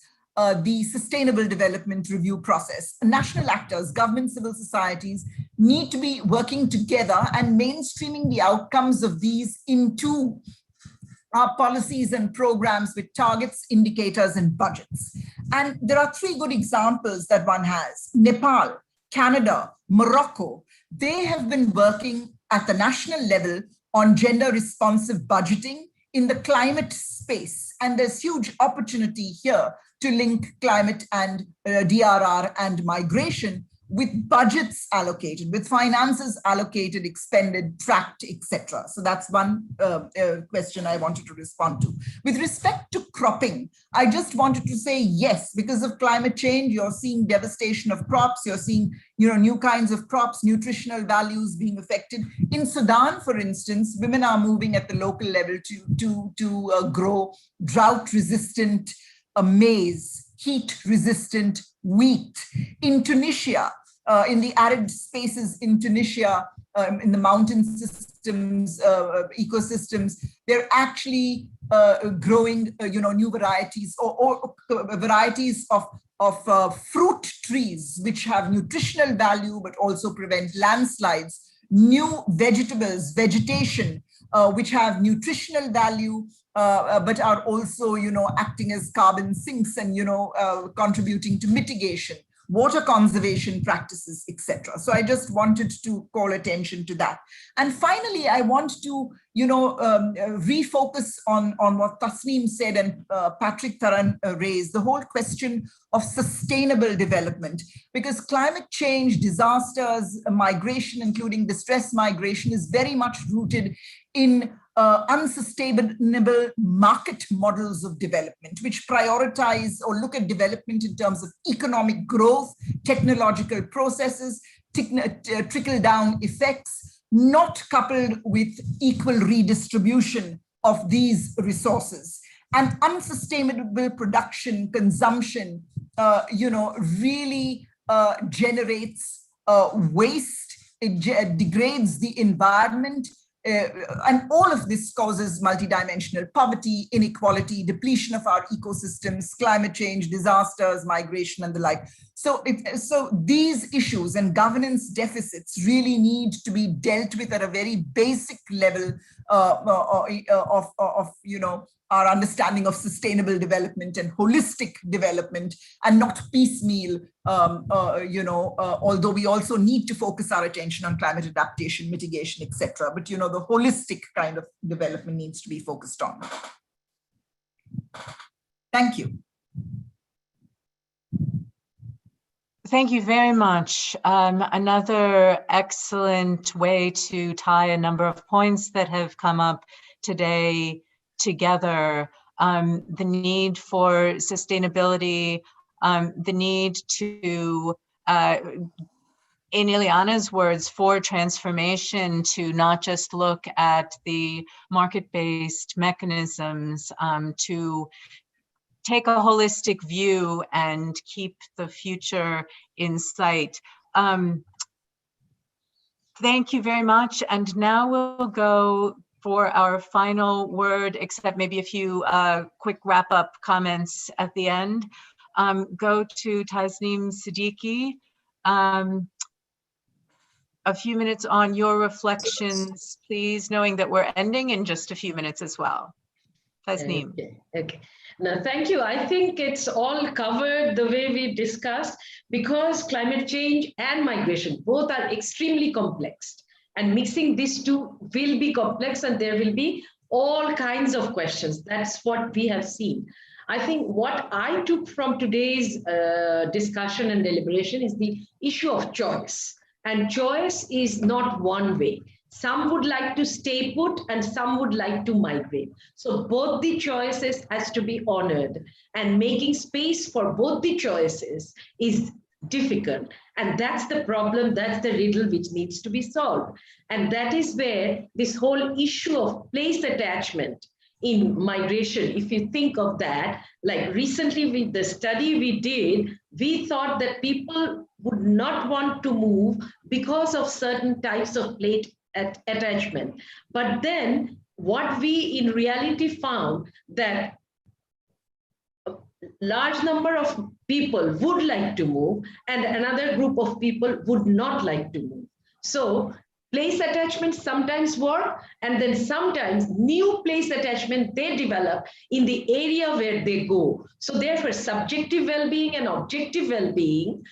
the Sustainable Development Review process, national actors, government, civil societies need to be working together and mainstreaming the outcomes of these into our policies and programs with targets, indicators, and budgets. And there are 3 good examples that one has. Nepal, Canada, Morocco, they have been working at the national level on gender responsive budgeting in the climate space. And there's huge opportunity here to link climate and DRR and migration with budgets allocated, with finances allocated, expended, tracked, etc. So that's one question I wanted to respond to. With respect to cropping, I just wanted to say yes, because of climate change, you're seeing devastation of crops, you're seeing new kinds of crops, nutritional values being affected. In Sudan, for instance, women are moving at the local level to grow drought-resistant maize, heat-resistant wheat. In Tunisia, in the arid spaces in Tunisia, in the mountain systems, ecosystems, they're actually growing, new varieties or varieties of fruit trees, which have nutritional value, but also prevent landslides. New vegetables, vegetation, which have nutritional value, but are also, acting as carbon sinks and, contributing to mitigation, water conservation practices, etc. So I just wanted to call attention to that. And finally, I want to, refocus on what Tasneem said and Patrick Turan raised, the whole question of sustainable development, because climate change, disasters, migration, including distress migration, is very much rooted in unsustainable market models of development, which prioritize or look at development in terms of economic growth, technological processes, trickle-down effects, not coupled with equal redistribution of these resources. And unsustainable production, consumption, really generates waste, it degrades the environment, and all of this causes multidimensional poverty, inequality, depletion of our ecosystems, climate change, disasters, migration, and the like. So these issues and governance deficits really need to be dealt with at a very basic level of our understanding of sustainable development and holistic development, and not piecemeal, although we also need to focus our attention on climate adaptation, mitigation, etc. But, the holistic kind of development needs to be focused on. Thank you. Thank you very much. Another excellent way to tie a number of points that have come up today together. The need for sustainability, the need to, in Ileana's words, for transformation to not just look at the market-based mechanisms, to take a holistic view and keep the future in sight. Thank you very much. And now we'll go for our final word, except maybe a few quick wrap-up comments at the end. Go to Tasneem Siddiqui. A few minutes on your reflections, please, knowing that we're ending in just a few minutes as well. Tasneem. Okay. Now, thank you. I think it's all covered the way we discussed, because climate change and migration, both are extremely complex, and mixing these two will be complex, and there will be all kinds of questions. That's what we have seen. I think what I took from today's discussion and deliberation is the issue of choice. And choice is not one way. Some would like to stay put and some would like to migrate. So both the choices has to be honored, and making space for both the choices is difficult. And that's the problem, that's the riddle which needs to be solved. And that is where this whole issue of place attachment in migration, if you think of that, like recently with the study we did, we thought that people would not want to move because of certain types of place attachment. But then what we in reality found, that a large number of people would like to move and another group of people would not like to move. So place attachment sometimes work, and then sometimes new place attachment they develop in the area where they go. So therefore, subjective well-being and objective well-being,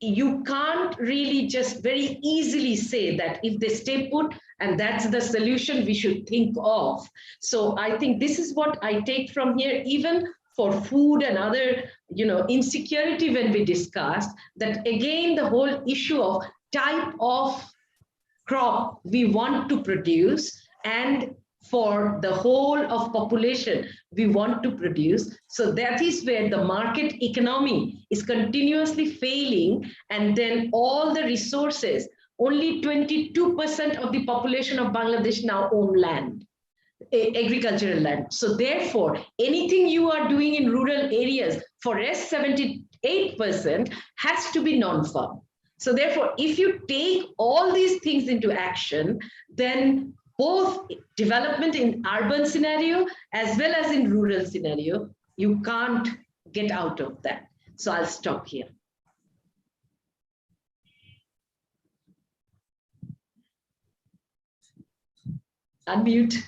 you can't really just very easily say that if they stay put and that's the solution we should think of. So I think this is what I take from here, even for food and other, insecurity, when we discussed that, again, the whole issue of type of crop we want to produce, and for the whole of population we want to produce. So that is where the market economy is continuously failing, and then all the resources, only 22% of the population of Bangladesh now own land, agricultural land. So therefore, anything you are doing in rural areas, for rest 78% has to be non-farm. So therefore, if you take all these things into action, then both development in urban scenario as well as in rural scenario, you can't get out of that. So I'll stop here. Unmute.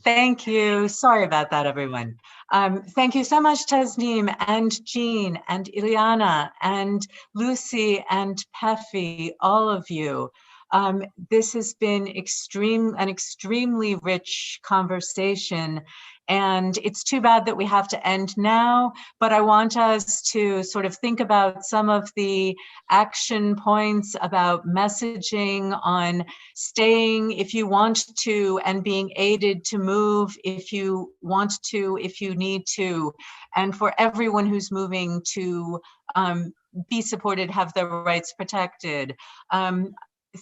Thank you. Sorry about that, everyone. Thank you so much, Tasneem and Jean and Ileana and Lucy and Pefi, all of you. This has been an extremely rich conversation, and it's too bad that we have to end now, but I want us to sort of think about some of the action points about messaging on staying if you want to, and being aided to move if you want to, if you need to, and for everyone who's moving to be supported, have their rights protected.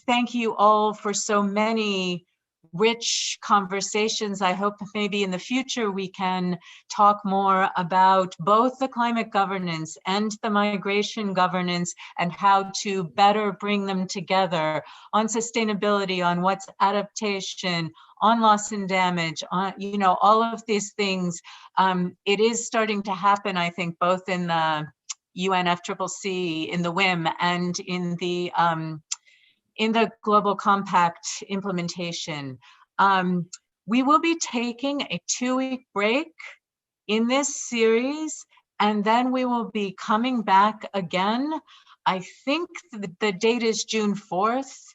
Thank you all for so many rich conversations. I hope maybe in the future we can talk more about both the climate governance and the migration governance and how to better bring them together on sustainability, on what's adaptation, on loss and damage, on, all of these things. It is starting to happen, I think, both in the UNFCCC, in the WIM, and in the Global Compact implementation. We will be taking a 2-week break in this series, and then we will be coming back again. I think the date is June 4th.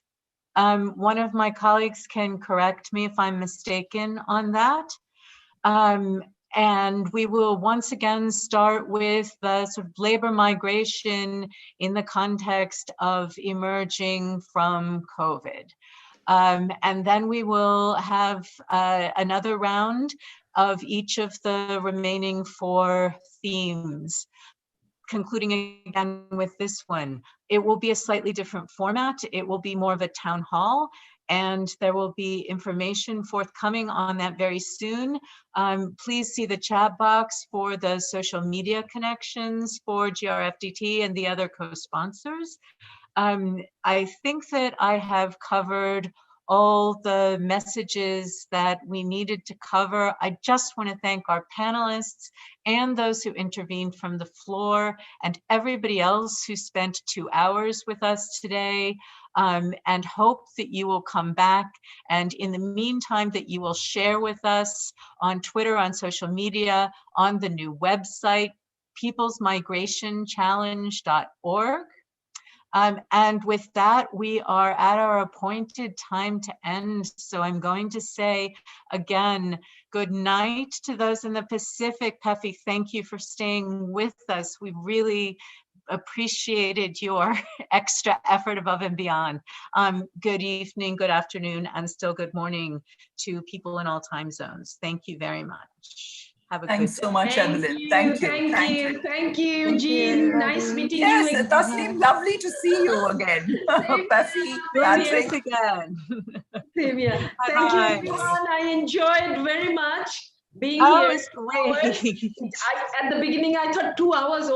One of my colleagues can correct me if I'm mistaken on that. And we will once again start with the sort of labor migration in the context of emerging from COVID. And then we will have another round of each of the remaining 4 themes, concluding again with this one. It will be a slightly different format. It will be more of a town hall, and there will be information forthcoming on that very soon. Please see the chat box for the social media connections for GRFDT and the other co-sponsors. I think that I have covered all the messages that we needed to cover. I just want to thank our panelists and those who intervened from the floor and everybody else who spent 2 hours with us today, and hope that you will come back. And in the meantime, that you will share with us on Twitter, on social media, on the new website, peoplesmigrationchallenge.org. And with that, we are at our appointed time to end. So I'm going to say again, good night to those in the Pacific. Pefi, thank you for staying with us. We really appreciated your extra effort above and beyond. Good evening, good afternoon, and still good morning to people in all time zones. Thank you very much. Have a Thanks good so day. much, Evelyn. Thank you. Thank you, Eugene. Nice meeting you Yes, again. Tasneem, lovely to see you again. Pefi, Patrick. Again. Same here. Thank you, everyone. I enjoyed very much being here. It's great. At the beginning, I thought 2 hours over.